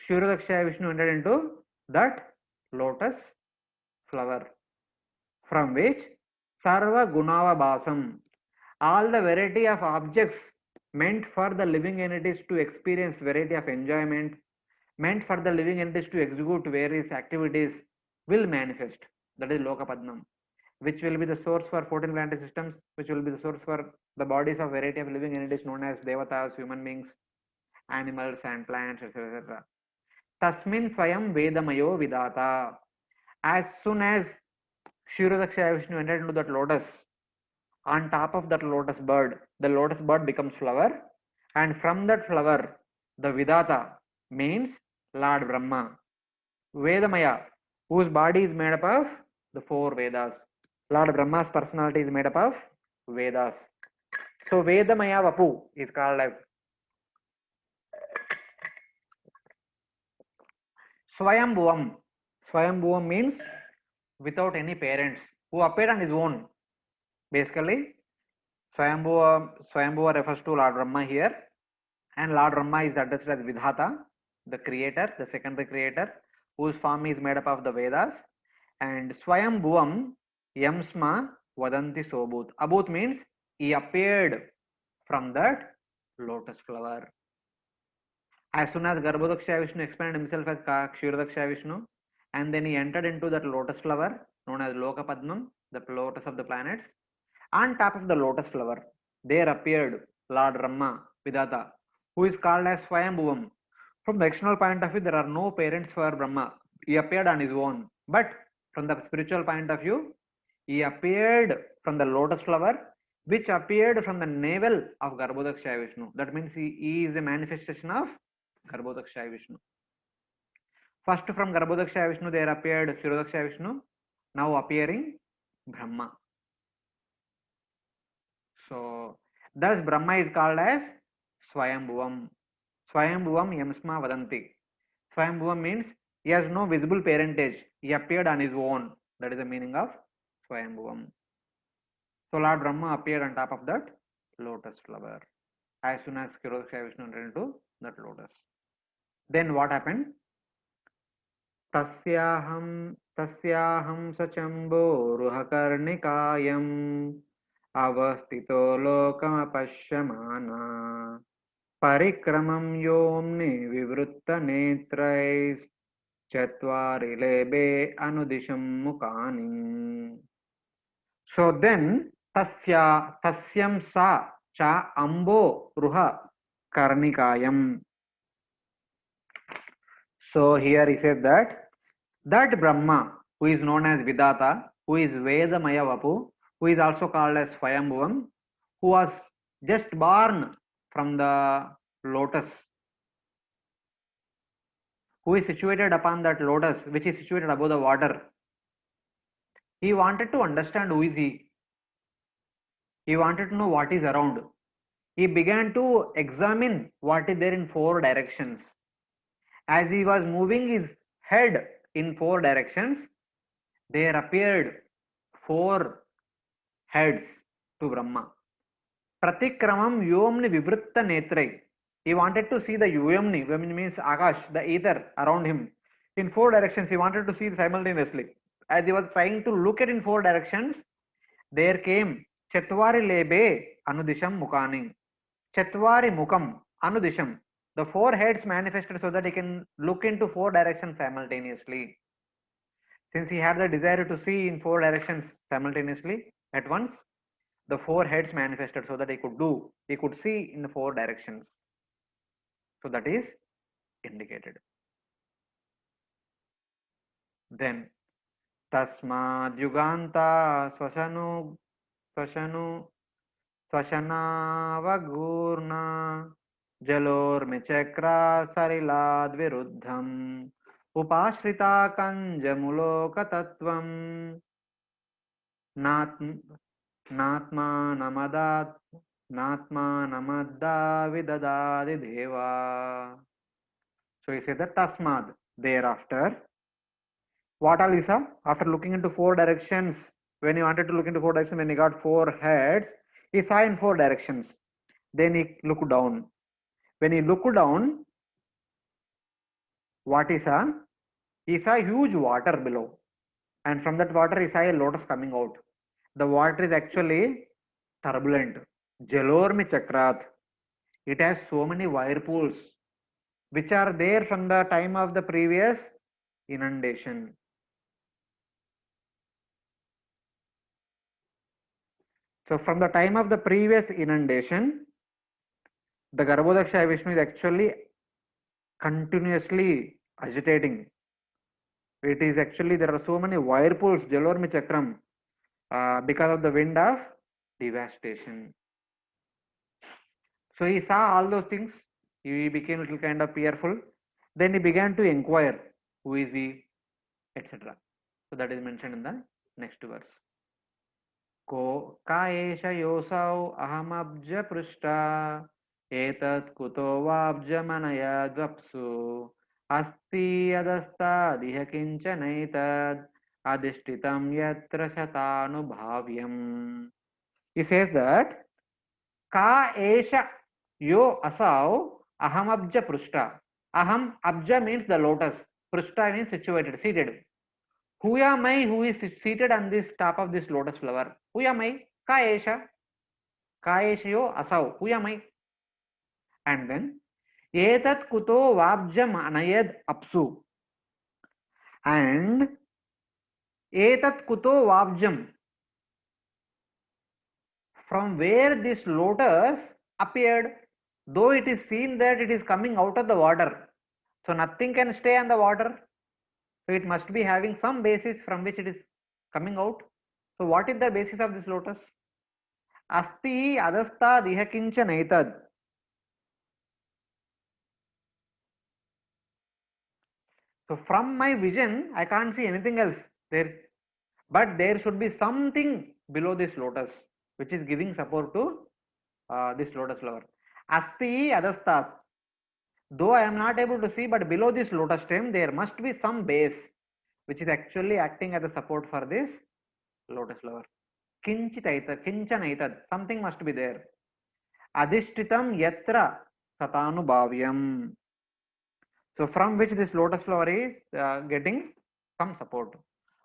Kshirodakshaya Vishnu entered into that lotus flower, from which Sarva Gunavabhasam, all the variety of objects meant for the living entities to experience variety of enjoyment, meant for the living entities to execute various activities, will manifest. That is Lokapadnam, which will be the source for 14 planetary systems, which will be the source for the bodies of variety of living entities known as devatas, human beings, animals and plants, etc. Tasmin Swayam Vedamayo Vidata. As soon as Kshirodaksha Vishnu entered into that lotus, on top of that lotus bird, the lotus bird becomes flower, and from that flower, the Vidata means Lord Brahma. Vedamaya, whose body is made up of the four Vedas. Lord Brahma's personality is made up of Vedas. So Vedamaya Vapu is called as Swayambhuvam. Swayambhuvam means without any parents, who appeared on his own. Basically, Swayambhuva refers to Lord Brahma here, and Lord Brahma is addressed as Vidhata, the creator, the secondary creator, whose form is made up of the Vedas. And Swayambhuvam Yamsma Vadanti Sobhut. Abhut means he appeared from that lotus flower. As soon as Garbhodaksha Vishnu expanded himself as Kshirodaksha Vishnu, and then he entered into that lotus flower known as Lokapadnam, the lotus of the planets. On top of the lotus flower, there appeared Lord Brahma, Vidata, who is called as Swayambhuvam. From the external point of view, there are no parents for Brahma. He appeared on his own. But from the spiritual point of view, he appeared from the lotus flower, which appeared from the navel of Garbhodaksha Vishnu. That means he is a manifestation of Garbhodaksha Vishnu. First from Garbhodaksha Vishnu there appeared Kshirodaksha Vishnu, now appearing Brahma. So thus Brahma is called as Swayambhuvam. Swayambhuvam Yamsma Vadanti. Swayambhuvam means he has no visible parentage. He appeared on his own. That is the meaning of Swayambhuvam. So Lord Brahma appeared on top of that lotus flower as soon as Kshirodaksha Vishnu entered into that lotus. Then what happened? Tasyaham sachambho ruhakarnikayam avastito lokamapashyamana parikramam yomni vivrutta netrais chatvari lebe anudisham mukani. So then tasyam sa cha ambo ruha karnikayam. So here he said that Brahma, who is known as Vidata, who is Vedamaya Vapu, who is also called as Swayambhuvam, who was just born from the lotus, who is situated upon that lotus, which is situated above the water. He wanted to understand who is he. He wanted to know what is around. He began to examine what is there in four directions. As he was moving his head in four directions, there appeared four heads to Brahma. Pratikramam Yomni Vivrutta Netrai. He wanted to see the Yomni, Yomni means Akash, the ether around him. In four directions, he wanted to see simultaneously. As he was trying to look at in four directions, there came Chatvari Lebe Anudisham Mukani. Chatvari Mukam Anudisham. The four heads manifested so that he can look into four directions simultaneously. Since he had the desire to see in four directions simultaneously at once, the four heads manifested so that he could see in the four directions. So that is indicated. Then Tasmad Yuganta Swashanavagurna Jalormichakra Sarilad Viruddham Upashrita Kanjamuloka Tattvam Natma Namadda Vidadadi Deva. So he said that Tasmad. Thereafter, what all is after looking into four directions, when he wanted to look into four directions, when he got four heads, he saw in four directions. Then he looked down. When he looked down, what he saw? He saw huge water below. And from that water, he saw a lotus coming out. The water is actually turbulent. Jalormi Chakrat. It has so many whirlpools, which are there from the time of the previous inundation. So from the time of the previous inundation, the Garbhodakshaya Vishnu is actually continuously agitating. It is actually, there are so many whirlpools, Jalormi Chakram, because of the wind of devastation. So he saw all those things. He became a little kind of fearful. Then he began to inquire, who is he, etc. So that is mentioned in the next verse. Ko kaesha yosau ahamabja prushta etat kuto vabja manaya dvapsu asti adasta diha kincanaitad adishtitam yatra shatanubhavyam. He says that ka esha yo asau ahamabja prushta. Aham abja means the lotus. Prushta means situated, seated. Who am I who is seated on this top of this lotus flower? Who am I? Ka esha. Ka eshayo asau. Who am I? And then etat kuto vabjam anayad apsu. And etat kuto vabjam. From where this lotus appeared, though it is seen that it is coming out of the water. So nothing can stay on the water. So it must be having some basis from which it is coming out. So what is the basis of this lotus? Asti adasta dihakincha naitad. So from my vision, I can't see anything else there. But there should be something below this lotus, which is giving support to this lotus flower. Asti adasta. Though I am not able to see, but below this lotus stem, there must be some base, which is actually acting as a support for this lotus flower. Kinchanaitad. Something must be there. Adishtitam yatra satanubhavyam. So from which this lotus flower is getting some support.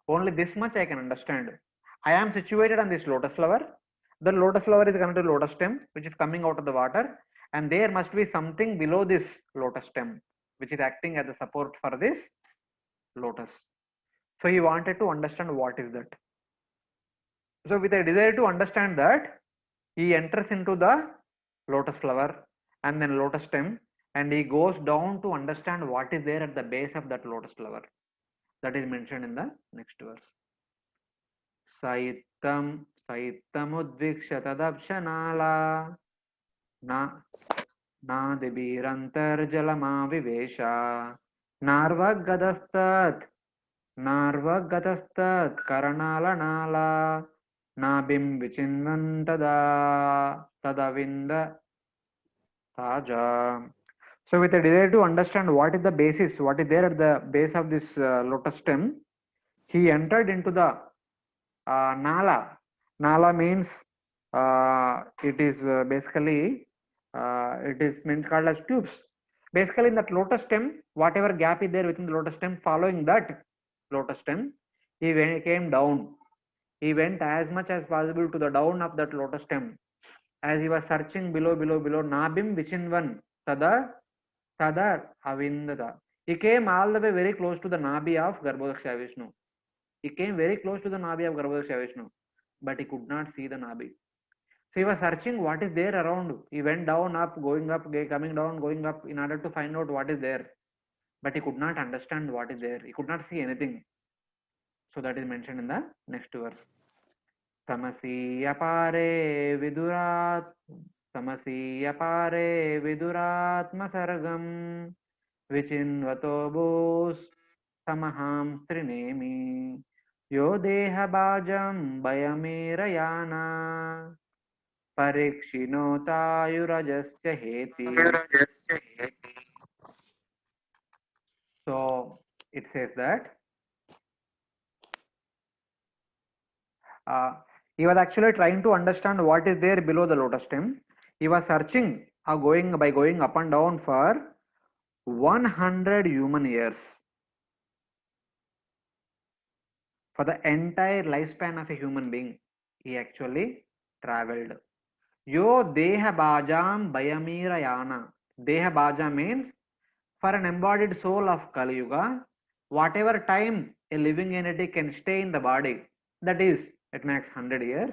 Only this much I can understand. I am situated on this lotus flower. The lotus flower is connected to lotus stem, which is coming out of the water, and there must be something below this lotus stem, which is acting as a support for this lotus. So he wanted to understand what is that. So with a desire to understand that, he enters into the lotus flower and then lotus stem, and he goes down to understand what is there at the base of that lotus flower. That is mentioned in the next verse. Saitam udviksha tadapshanala na debirantar jalama vivesha narvagadastat karanala nala nabim vichinvan tadavinda taja. So with a desire to understand what is the basis, what is there at the base of this lotus stem, he entered into the nala. Nala means it is basically it is meant called as tubes. Basically in that lotus stem, whatever gap is there within the lotus stem, following that lotus stem, he came down. He went as much as possible to the down of that lotus stem. As he was searching below, nabim vichinvan tada avindada. He came all the way very close to the nabi of Garbhodakshaya Vishnu. He came very close to the nabi of Garbhodakshaya Vishnu, but he could not see the nabi. So he was searching what is there around. He went down, up, going up, coming down, going up in order to find out what is there. But he could not understand what is there. He could not see anything. So that is mentioned in the next verse. Tamasi apare viduratma sargam vichinvato bhus samaham trinemi yo deha bhajam bayamirayana parikshinotāyurajasya heti. So it says that he was actually trying to understand what is there below the lotus stem. He was searching going up and down for 100 human years. For the entire lifespan of a human being, he actually traveled. Yo deha bhajam bayamirayana. Deha bhaja means for an embodied soul of Kali Yuga, whatever time a living entity can stay in the body, that is at max 100 years,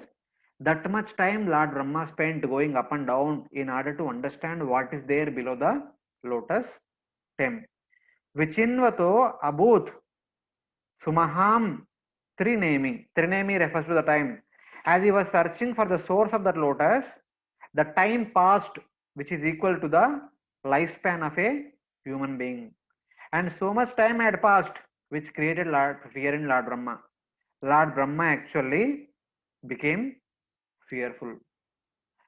That much time Lord Brahma spent going up and down in order to understand what is there below the lotus stem. Vichinvato abhut sumaham trinemi. Trinemi refers to the time. As he was searching for the source of that lotus, the time passed, which is equal to the lifespan of a human being. And so much time had passed, which created fear in Lord Brahma. Lord Brahma actually became fearful.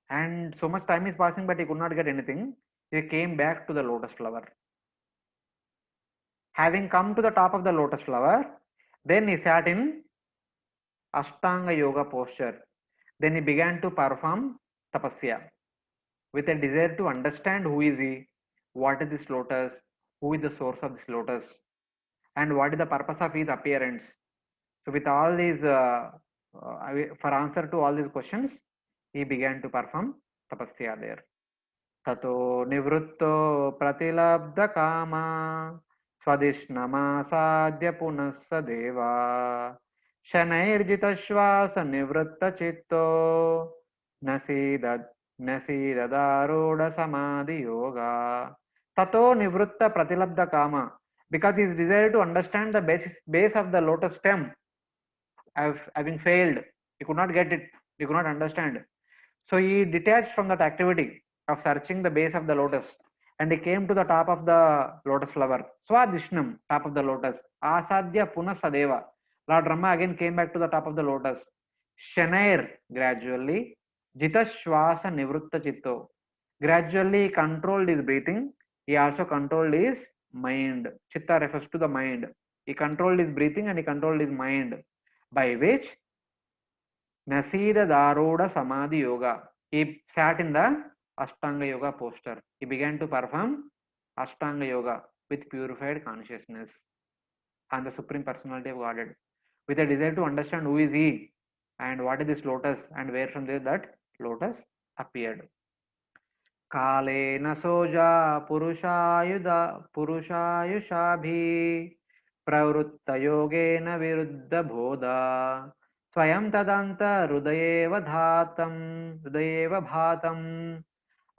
And so much time is passing, but he could not get anything. He came back to the lotus flower. Having come to the top of the lotus flower, then he sat in Ashtanga Yoga posture. Then he began to perform tapasya with a desire to understand who is he, what is this lotus, who is the source of this lotus, and what is the purpose of his appearance. So with all these, for answer to all these questions, he began to perform tapasya there. Tato nivritto pratilabdha kama swadishnamasadya punassa deva shanairjitashvasa nivritta chitto nasidadaruda samadhi yoga. Tato nivritta pratilabdha kama, because his desire to understand the base of the lotus stem having failed, he could not get it, he could not understand. So he detached from that activity of searching the base of the lotus, and he came to the top of the lotus flower. Swadishnam, top of the lotus. Asadya punasadeva. Lord Rama again came back to the top of the lotus. Shanair, gradually. Jitashvasa nivritta chitto. Gradually he controlled his breathing. He also controlled his mind. Chitta refers to the mind. He controlled his breathing and he controlled his mind, by which Nasida Daruda Samadhi Yoga. He sat in the Ashtanga Yoga posture. He began to perform Ashtanga Yoga with purified consciousness and the Supreme Personality of Godhead, with a desire to understand who is he and what is this lotus and where from there that lotus appeared. Kalena soja purushayushabhi pravritta yogena viruddha bodha स्वयं तदंत हृदयेव भातं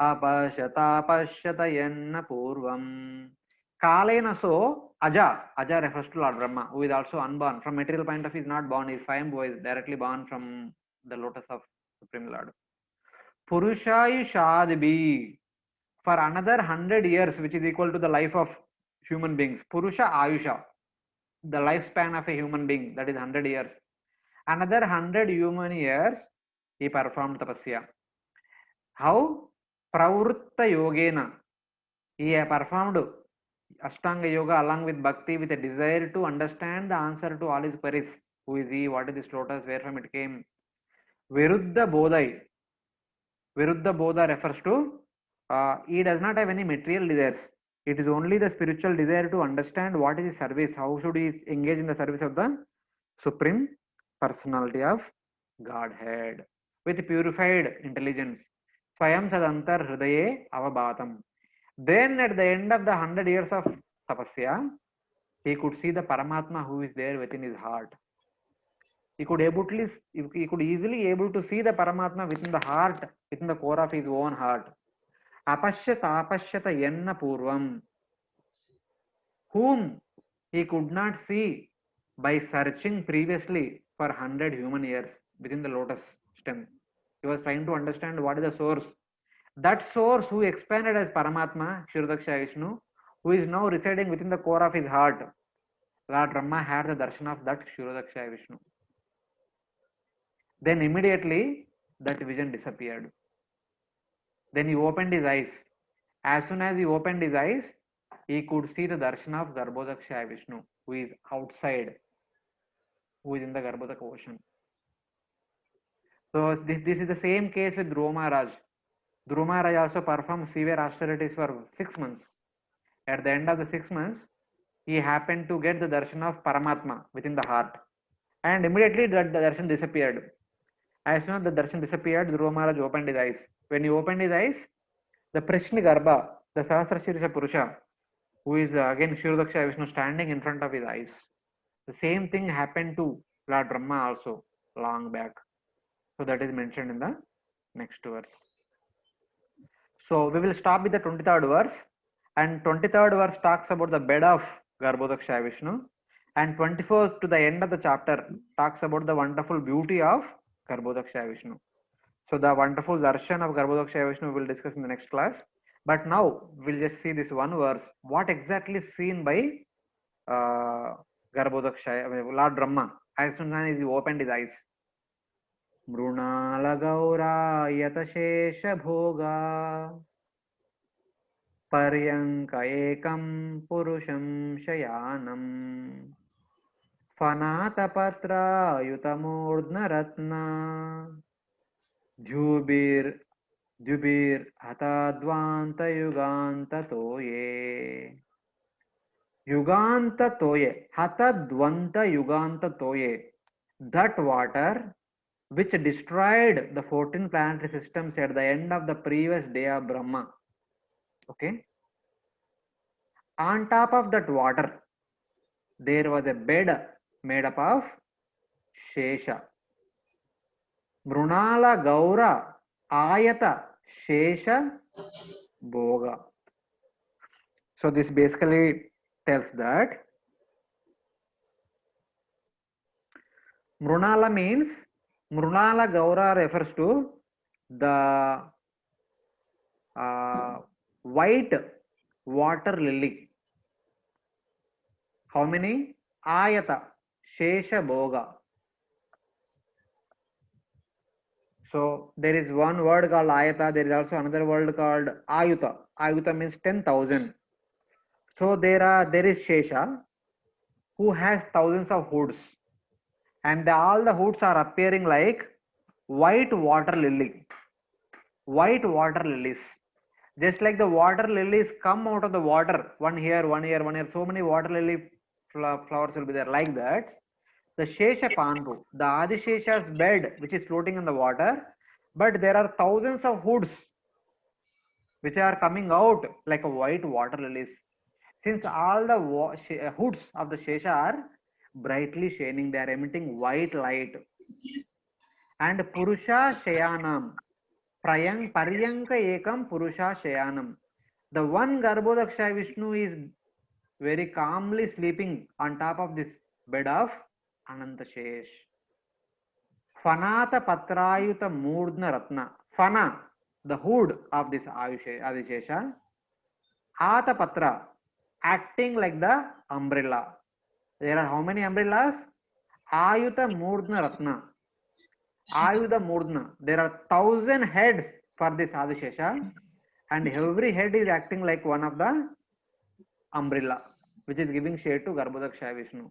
अपश्यत यन्न पूर्वम. Kalena so aja refers to Lord Brahma, who is also unborn. From material point of view, is not born. He is Swayambhu, is directly born from the lotus of Supreme Lord. Purushayushadbi, for another 100 years, which is equal to the life of human beings. Purusha Ayusha, the lifespan of a human being, that is 100 years. Another 100 human years, he performed tapasya. How? Pravritta yogena. He performed Ashtanga yoga along with bhakti, with a desire to understand the answer to all his queries. Who is he? What is this lotus? Where from it came? Viruddha bodhai. Viruddha bodha refers to he does not have any material desires. It is only the spiritual desire to understand what is his service. How should he engage in the service of the Supreme Personality of Godhead with purified intelligence. Swayam sadantar hridaye avabhatam. Then at the end of the 100 years of tapasya, he could see the Paramatma who is there within his heart. He could easily able to see the Paramatma within the heart, within the core of his own heart. Apashyata yenna purvam, whom he could not see by searching previously for 100 human years within the lotus stem. He was trying to understand what is the source. That source who expanded as Paramatma, Kshirodaksha Vishnu, who is now residing within the core of his heart. Lord Brahma had the darshan of that Kshirodaksha Vishnu. Then immediately that vision disappeared. Then he opened his eyes. As soon as he opened his eyes, he could see the darshan of Garbhodaksha Vishnu, who is outside, who is in the Garbhodaka ocean. So this is the same case with Dhruva Maharaj. Dhruva Maharaj also performed severe austerities for 6 months. At the end of the 6 months, he happened to get the darshan of Paramatma within the heart. And immediately the darshan disappeared. As soon as the darshan disappeared, Dhruva Maharaj opened his eyes. When he opened his eyes, the Prishni Garbha, the Sahasrashirsha Purusha, who is again Kshirodaksha Vishnu, standing in front of his eyes. The same thing happened to Lord Brahma also long back. So that is mentioned in the next verse. So we will stop with the 23rd verse, and 23rd verse talks about the bed of Garbhodakshaya Vishnu, and 24th to the end of the chapter talks about the wonderful beauty of Garbhodakshaya Vishnu. So the wonderful darshan of Garbhodakshaya Vishnu we will discuss in the next class. But now we'll just see this one verse. What exactly is seen by Garbhodakshaya, Lord Brahma, as soon as he opened his eyes? मृणालगौरायतशेषभोगा पर्यङ्क एकं पुरुषं शयानम् फनातपत्रायुतमूर्ध्नरत्ना द्युभिर्हतद्वान्तयुगान्ततोये युगान्ततोये हतद्वन्तयुगान्ततोये, that water which destroyed the 14 planetary systems at the end of the previous day of Brahma. Okay. On top of that water, there was a bed made up of Shesha. Mrunala Gaura Ayata Shesha Bhoga. So this basically tells that Mrunala means, Mrunala Gaura refers to the white water lily. How many? Ayata Shesha Bhoga. So there is one word called Ayata. There is also another word called Ayuta. Ayuta means 10,000. So there is Shesha who has thousands of hoods, and all the hoods are appearing like white water lily. White water lilies. Just like the water lilies come out of the water, one here, one here, one here. So many water lily flowers will be there. Like that, the Shesha Panpu, the Adishesha's bed, which is floating in the water, but there are thousands of hoods which are coming out like a white water lilies. Since all the hoods of the Shesha are brightly shining, they are emitting white light. And Purusha Shayanam, Paryanka Ekam Purusha Shayanam. The one Garbhodakshaya Vishnu is very calmly sleeping on top of this bed of Anantashesh. Fanata Patrayuta Murdna Ratna. Fana, the hood of this Adishesha. Ata Patra, acting like the umbrella. There are how many umbrellas? Ayuta Murdna Ratna. Ayuda Murdna. There are 1,000 heads for this Adishesha, and every head is acting like one of the umbrella, which is giving shade to Garbhodakshaya Vishnu.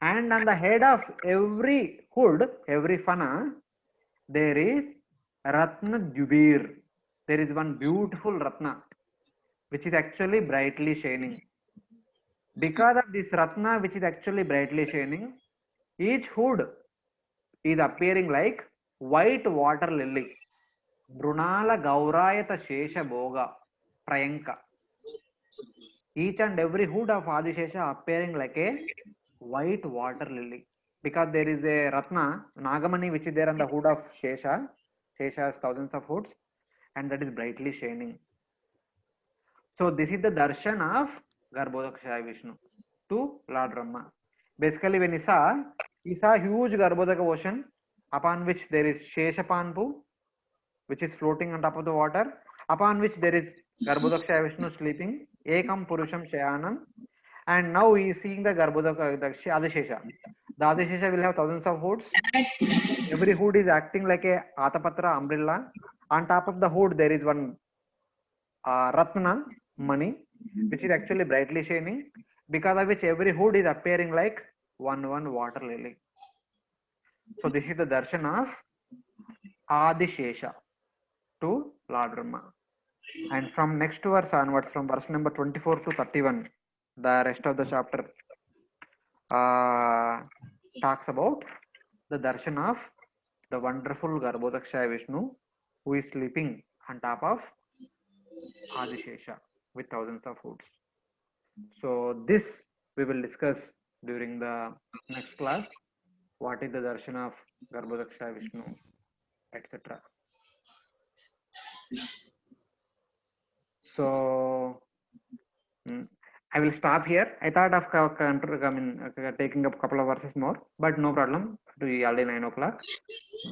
And on the head of every hood, every fana, there is Ratna Dubir. There is one beautiful Ratna, which is actually brightly shining. Because of this Ratna, which is actually brightly shining, each hood is appearing like white water lily. Brunala Gaurayata Shesha Bhoga Prayanka. Each and every hood of Adishesha appearing like a white water lily. Because there is a Ratna, Nagamani, which is there on the hood of Shesha. Shesha has thousands of hoods, and that is brightly shining. So this is the darshan of Garbhodakshaya Vishnu to Lord Brahma. Basically, when he saw huge Garbhodaka ocean upon which there is Shesha Panpu, which is floating on top of the water, upon which there is Garbhodakshaya Vishnu sleeping, Ekam Purusham Shayanam, and now he is seeing the Garbhodaka, the Adishesha. The Adishesha will have thousands of hoods. Every hood is acting like a Atapatra umbrella. On top of the hood, there is one Ratna, money, which is actually brightly shining, because of which every hood is appearing like one water lily. So this is the darshan of Adishesha to Lord Brahma. And from next verse onwards, from verse number 24 to 31, the rest of the chapter talks about the darshan of the wonderful Garbhodakshaya Vishnu, who is sleeping on top of Adishesha with thousands of hoods. So this we will discuss during the next class. What is the darshan of Garbhodakshaya Vishnu? etc. So I will stop here. I thought of taking up a couple of verses more, but no problem. We already 9 o'clock.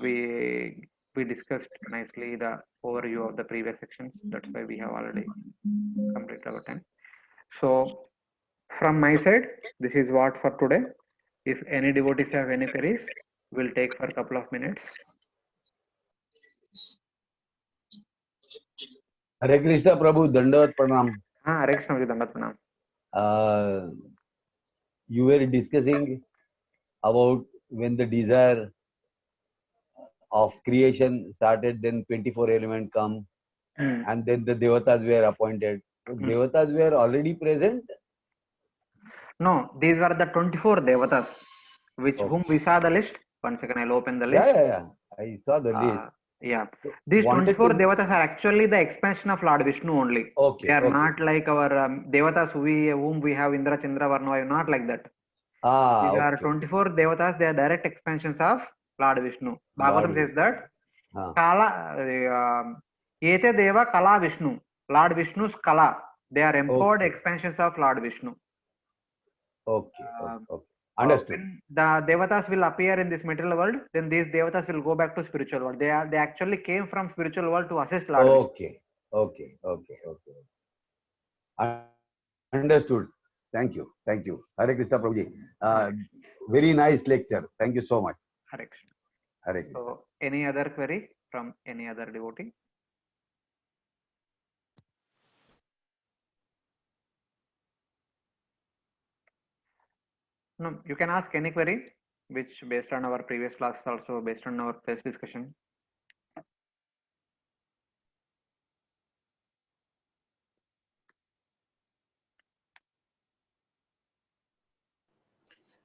We discussed nicely the overview of the previous sections. That's why we have already completed our time. So from my side, this is what for today. If any devotees have any queries, we'll take for a couple of minutes. Hare Krishna Prabhu, Dandavat Pranam. Hare Krishna, Dandavat Pranam. You were discussing about when the desire of creation started, then 24 elements come, and then the Devatas were appointed. So Devatas were already present? No, these were the 24 Devatas, which whom we saw the list. One second, I'll open the list. Yeah. I saw the list. Yeah, these 24 Devatas are actually the expansion of Lord Vishnu only. Okay. They are not like our Devatas whom we have Indra, Chandra, Varna, not like that. These are 24 Devatas, they are direct expansions of Lord Vishnu. Bhagavatam says that Kala, Ete Deva Kala Vishnu, Lord Vishnu's Kala. They are empowered expansions of Lord Vishnu. Okay. Understood. When the Devatas will appear in this material world, then these Devatas will go back to spiritual world. They actually came from spiritual world to assist Lord Vishnu. Okay. Understood. Thank you. Hare Krishna Prabhuji. Very nice lecture. Thank you so much. Hare Krishna. Hare Krishna. So, any other query from any other devotee? No, you can ask any query, which based on our previous class, also based on our previous discussion.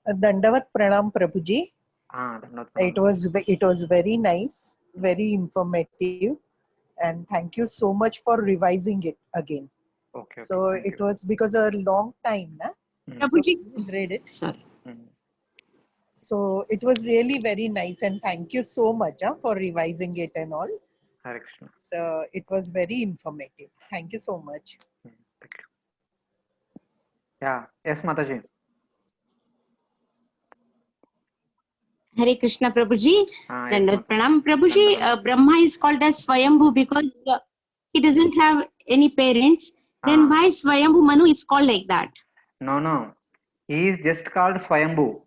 Dandavat Pranam Prabhuji. It was very nice, very informative, and thank you so much for revising it again. Okay. So it was because a long time, na? Prabhuji, so read it. Sorry. So it was really very nice, and thank you so much for revising it and all. Hare Krishna. So it was very informative. Thank you so much. Thank you. Yeah. Yes, Mataji. Hare Krishna Prabhuji. Yes, Pranam Prabhuji, Brahma is called as Swayambhu because he doesn't have any parents. Then why Swayambhu Manu is called like that? No. He is just called Swayambhu.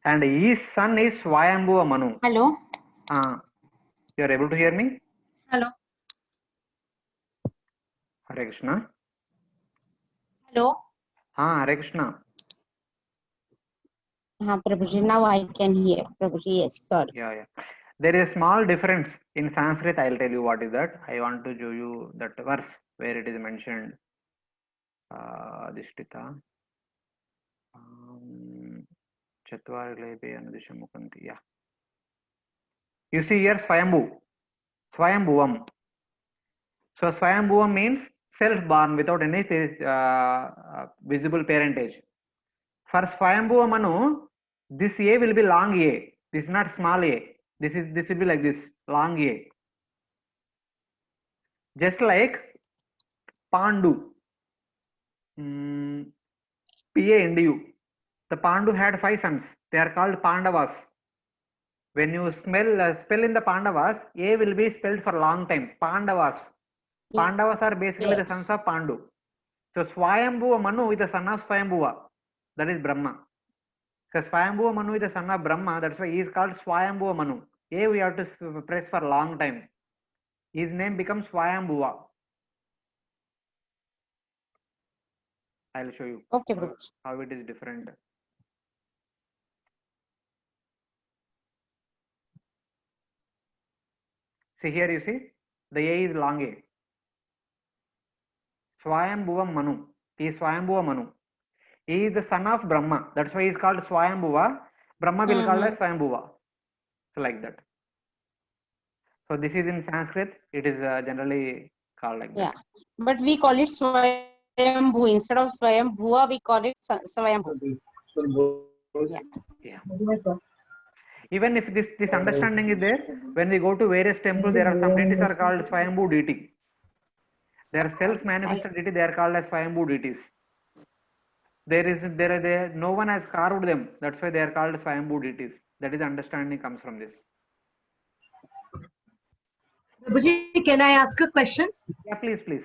And his son is Swayambhu Manu. Hello? You are able to hear me? Hello? Hare Krishna. Hello? Hare Krishna. Prabhuji, now I can hear. Prabhuji, yes, sorry. Yeah. There is a small difference in Sanskrit. I'll tell you what is that. I want to show you that verse where it is mentioned. Adhishtita. Yeah. You see here Swayambhuvam. So Swayambhuvam means self-born without any visible parentage. For Swayambhuva Manu, this A will be long A. This is not small a. This will be like this, long A. Just like Pandu. Pandu. The Pandu had 5 sons. They are called Pandavas. When you spell in the Pandavas, A will be spelled for long time. Pandavas. Pandavas are basically the sons of Pandu. So Swayambhuva Manu is the son of Swayambhuva. That is Brahma. Because Swayambhuva Manu is the son of Brahma. That's why he is called Swayambhuva Manu. A we have to press for long time. His name becomes Swayambhuva. I'll show you how it is different. See here, you see, the A is long A. Swayambhuva Manu. He is Swayambhuva Manu. He is the son of Brahma. That's why he is called Swayambhuva. Brahma will call as Swayambhuva. So like that. So this is in Sanskrit. It is generally called like that. Yeah, but we call it Swayambhu. Instead of Swayambhuva, we call it Swayambhu. Yeah. Even if this understanding is there, when we go to various temples, there are some deities are called Swayambhu deity. They are self-manifested deity. They are called as Swayambhu deities. No one has carved them. That's why they are called Swayambhu deities. That is the understanding comes from this. Prabhuji, can I ask a question? Yeah, please, please.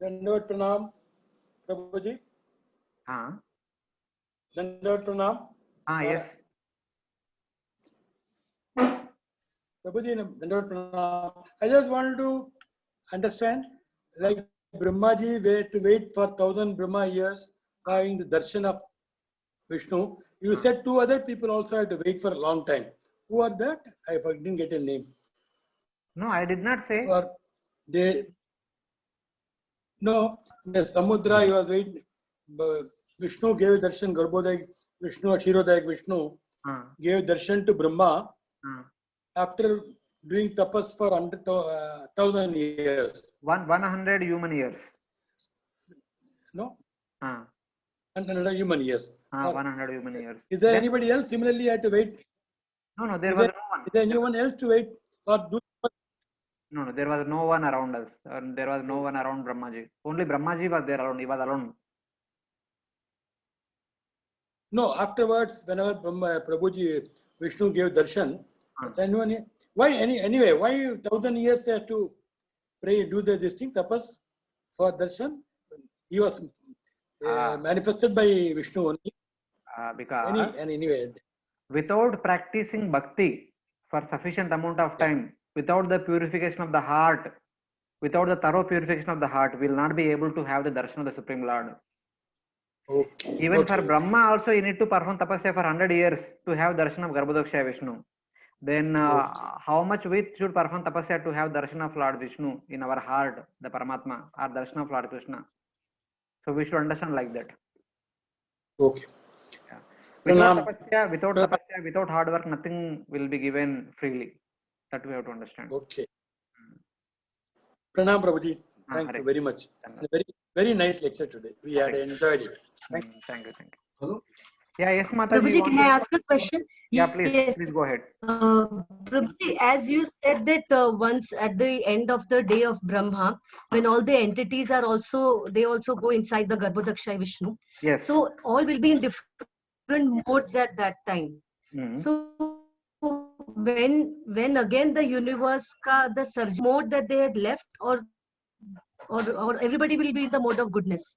Dandavad Pranam, Prabhuji. Dandavad Pranam. Yes. Prabhuji, Dandavad Pranam. I just wanted to understand, like Brahmaji had to wait for 1000 Brahma years having the darshan of Vishnu. You said 2 other people also had to wait for a long time. Who are that? I didn't get a name. No, I did not say. The Samudra, he was waiting. Vishnu gave darshan, Garbhoday Vishnu, Kshiroday Vishnu gave darshan to Brahma after doing tapas for 1,000 years. 100 human years. No? 100 human years. 100 human years. Is there anybody else similarly had to wait? No, there was no one. Is there anyone else to wait or do? No, there was no one around us. There was no one around Brahmaji. Only Brahmaji was there alone. He was alone. No, afterwards, whenever Prabhuji Vishnu gave darshan, anyone, why 1,000 years they have to pray, do this thing, tapas for darshan? He was manifested by Vishnu only. Because anyway, without practicing bhakti for sufficient amount of time, without the purification of the heart, without the thorough purification of the heart, we will not be able to have the darshan of the Supreme Lord. Okay. Even for Brahma also, you need to perform tapasya for 100 years to have darshan of Garbhodakshaya Vishnu. Then how much we should perform tapasya to have darshan of Lord Vishnu in our heart, the Paramatma, or darshan of Lord Krishna. So we should understand like that. Okay. Without tapasya, without hard work, nothing will be given freely. That we have to understand. Okay. Pranam Prabhuji. Thank you very much. Very, very nice lecture today. We had enjoyed it. Thank you. Thank you. Hello? Yeah, yes, Mataji. Prabhuji, can I ask a question? Yeah, please. Yes. Please go ahead. Prabhuji, as you said that once at the end of the day of Brahma, when all the entities are also, they also go inside the Garbhodakshaya Vishnu. Yes. So all will be in different modes at that time. So when again the universe the surge mode that they had left, or everybody will be in the mode of goodness?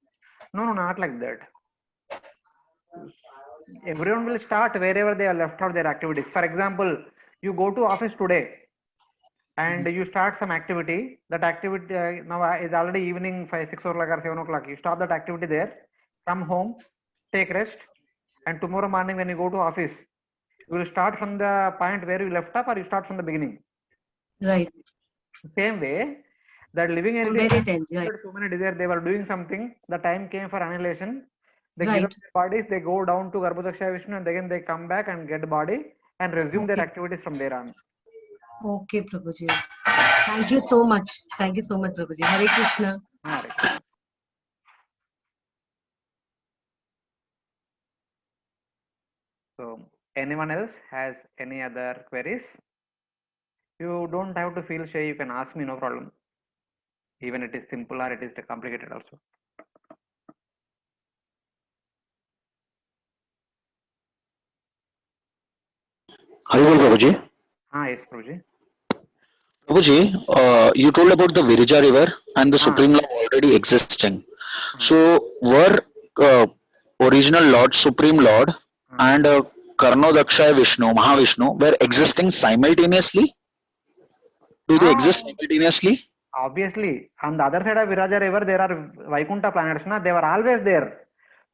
No, not like that. Everyone will start wherever they are left out their activities. For example, you go to office today and you start some activity. That activity now is already evening 5, 6 o'clock or 7 o'clock. You stop that activity there, come home, take rest, and tomorrow morning when you go to office, you will start from the point where you left off, or you start from the beginning. Right. Same way, that living entity Very tense, right. so many desires, they were doing something, the time came for annihilation. They Right. give up their bodies, they go down to Garbhodakshaya Vishnu, and again they come back and get body and resume their activities from there on. Okay, Prabhuji. Thank you so much. Thank you so much, Prabhuji. Hare Krishna. Hare Krishna. So, anyone else has any other queries? You don't have to feel shy, you can ask me, no problem. Even it is simple or it is complicated also. Hello, Prabhuji. Yes, Prabhuji. Prabhuji, you told about the Virija river and the Supreme Lord already existing. So, were original Lord, Supreme Lord, and Karnodakshaya Vishnu, Mahavishnu, were existing simultaneously? Do they exist simultaneously? Obviously, on the other side of Viraja river, there are Vaikuntha planets. They were always there.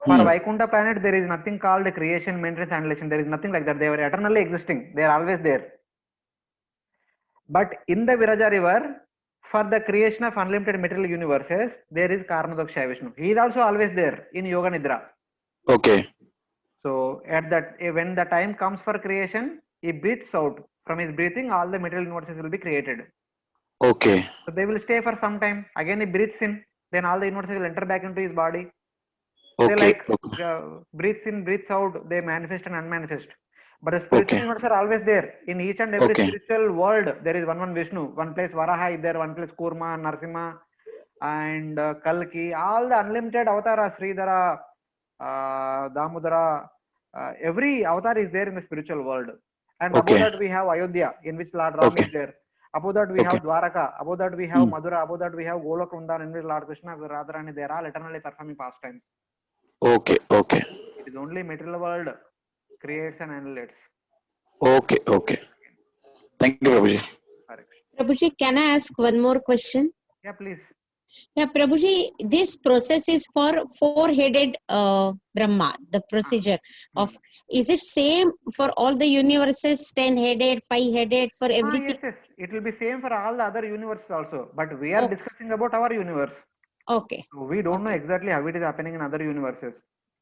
For Vaikuntha planet, there is nothing called creation, maintenance, annihilation. There is nothing like that. They were eternally existing. They are always there. But in the Viraja river, for the creation of unlimited material universes, there is Karnodakshaya Vishnu. He is also always there in Yoga Nidra. Okay. So at that, when the time comes for creation, he breathes out. From his breathing, all the material universes will be created. Okay. So they will stay for some time. Again, he breathes in. Then all the universes will enter back into his body. Okay. They like breathes in, breathes out. They manifest and unmanifest. But the spiritual Okay. universe are always there. In each and every Okay. spiritual world, there is one Vishnu. One place Varaha is there, one place Kurma, Narsimha, and Kalki. All the unlimited avatara, Sridhara, Damodara, every avatar is there in the spiritual world. And above Okay. that we have Ayodhya, in which Lord Ram Okay. is there. Above that we have Okay. Dwaraka. Above that we have Hmm. Madura. Above that we have Golok Vrindavan, in which Lord Krishna, Radharani, they are all eternally performing pastimes. Okay. Okay. It is only material world creates and annihilates. Okay. Okay. Thank you, Prabhuji. Hare Krishna. Prabhuji, can I ask one more question? Yeah, please. Yeah, Prabhuji, this process is for four-headed Brahma, the procedure of, is it same for all the universes, 10-headed, 5-headed, for everything? Yes, yes. It will be same for all the other universes also. But we are Okay. discussing about our universe. Okay. So we don't know Okay. exactly how it is happening in other universes.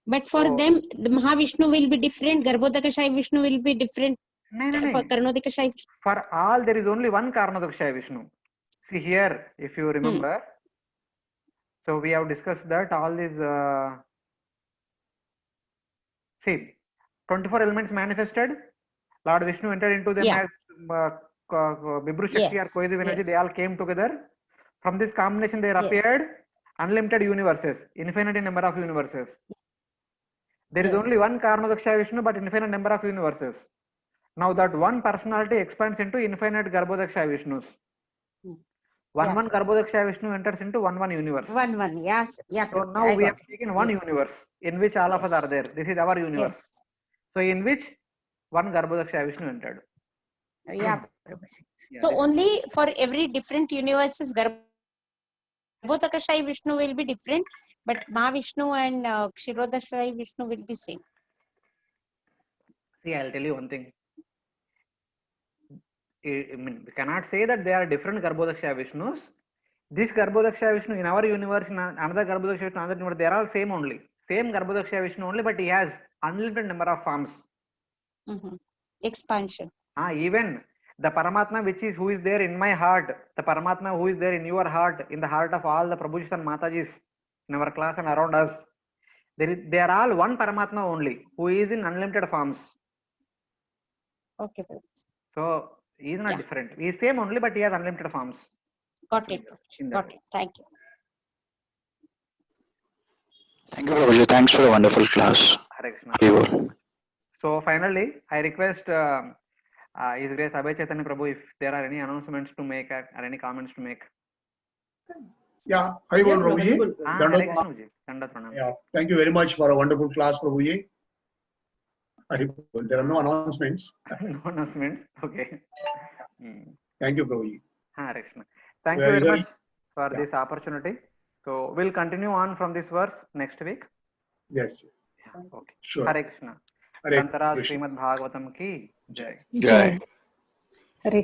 But for So, them, the Mahavishnu will be different, Garbhodakashaya Vishnu will be different for Karnodakashaya Vishnu. For all, there is only one Karnodakashaya Vishnu. See here, if you remember, so we have discussed that all these, see, 24 elements manifested, Lord Vishnu entered into them Yeah. as Vibhu Shakti or Yes. cohesive energy, Yes. they all came together. From this combination, there Yes. appeared unlimited universes, infinite number of universes. There is Yes. only one Karnodakashaya Vishnu, but infinite number of universes. Now that one personality expands into infinite Garbhodakashaya Vishnus. One Garbhodakashaya Vishnu enters into one universe. One. Yes. Yeah. So now we have taken one universe in which all of us are there. This is our universe. Yes. So in which one Garbhodakashaya Vishnu entered. Yeah. Yeah, So this is- only for every different universes, Garbhodakashaya Vishnu will be different, but Mahavishnu and Kshirodakashaya Vishnu will be same. See, I'll tell you one thing. I mean, we cannot say that they are different Garbhodakashaya Vishnus. This Garbhodakashaya Vishnu in our universe, in another Garbhodakashaya Vishnu, another universe, they are all same only. Same Garbhodakashaya Vishnu only, but he has unlimited number of forms. Expansion. Even the Paramatma who is there in my heart, the Paramatma who is there in your heart, in the heart of all the Prabhujis and Matajis in our class and around us, they are all one Paramatma only, who is in unlimited forms. Okay. So he is not different. He is same only, but he has unlimited forms. Got it. In that Got way. it. Thank you. Thank you, Prabhuji. Thanks for a wonderful class. Hare Krishna. Hari-bol. So finally, I request His Grace Abhay Chaitanya Prabhu if there are any announcements to make or any comments to make. Yeah, Hari-bol, Prabhuji. Hare Krishna ji. Dandavat pranam. Yeah, thank you very much for a wonderful class, Prabhuji. Hari-bol. There are no announcements. No announcements. Okay. Thank you, Prabhuji. Hare Krishna. Thank We you are very much eagerly- for this opportunity. So we'll continue on from this verse next week. Yes, Okay. sure. Hare Krishna. Hare Grantharaj Krishna. Srimad Bhagavatam ki jai. Jai. Hare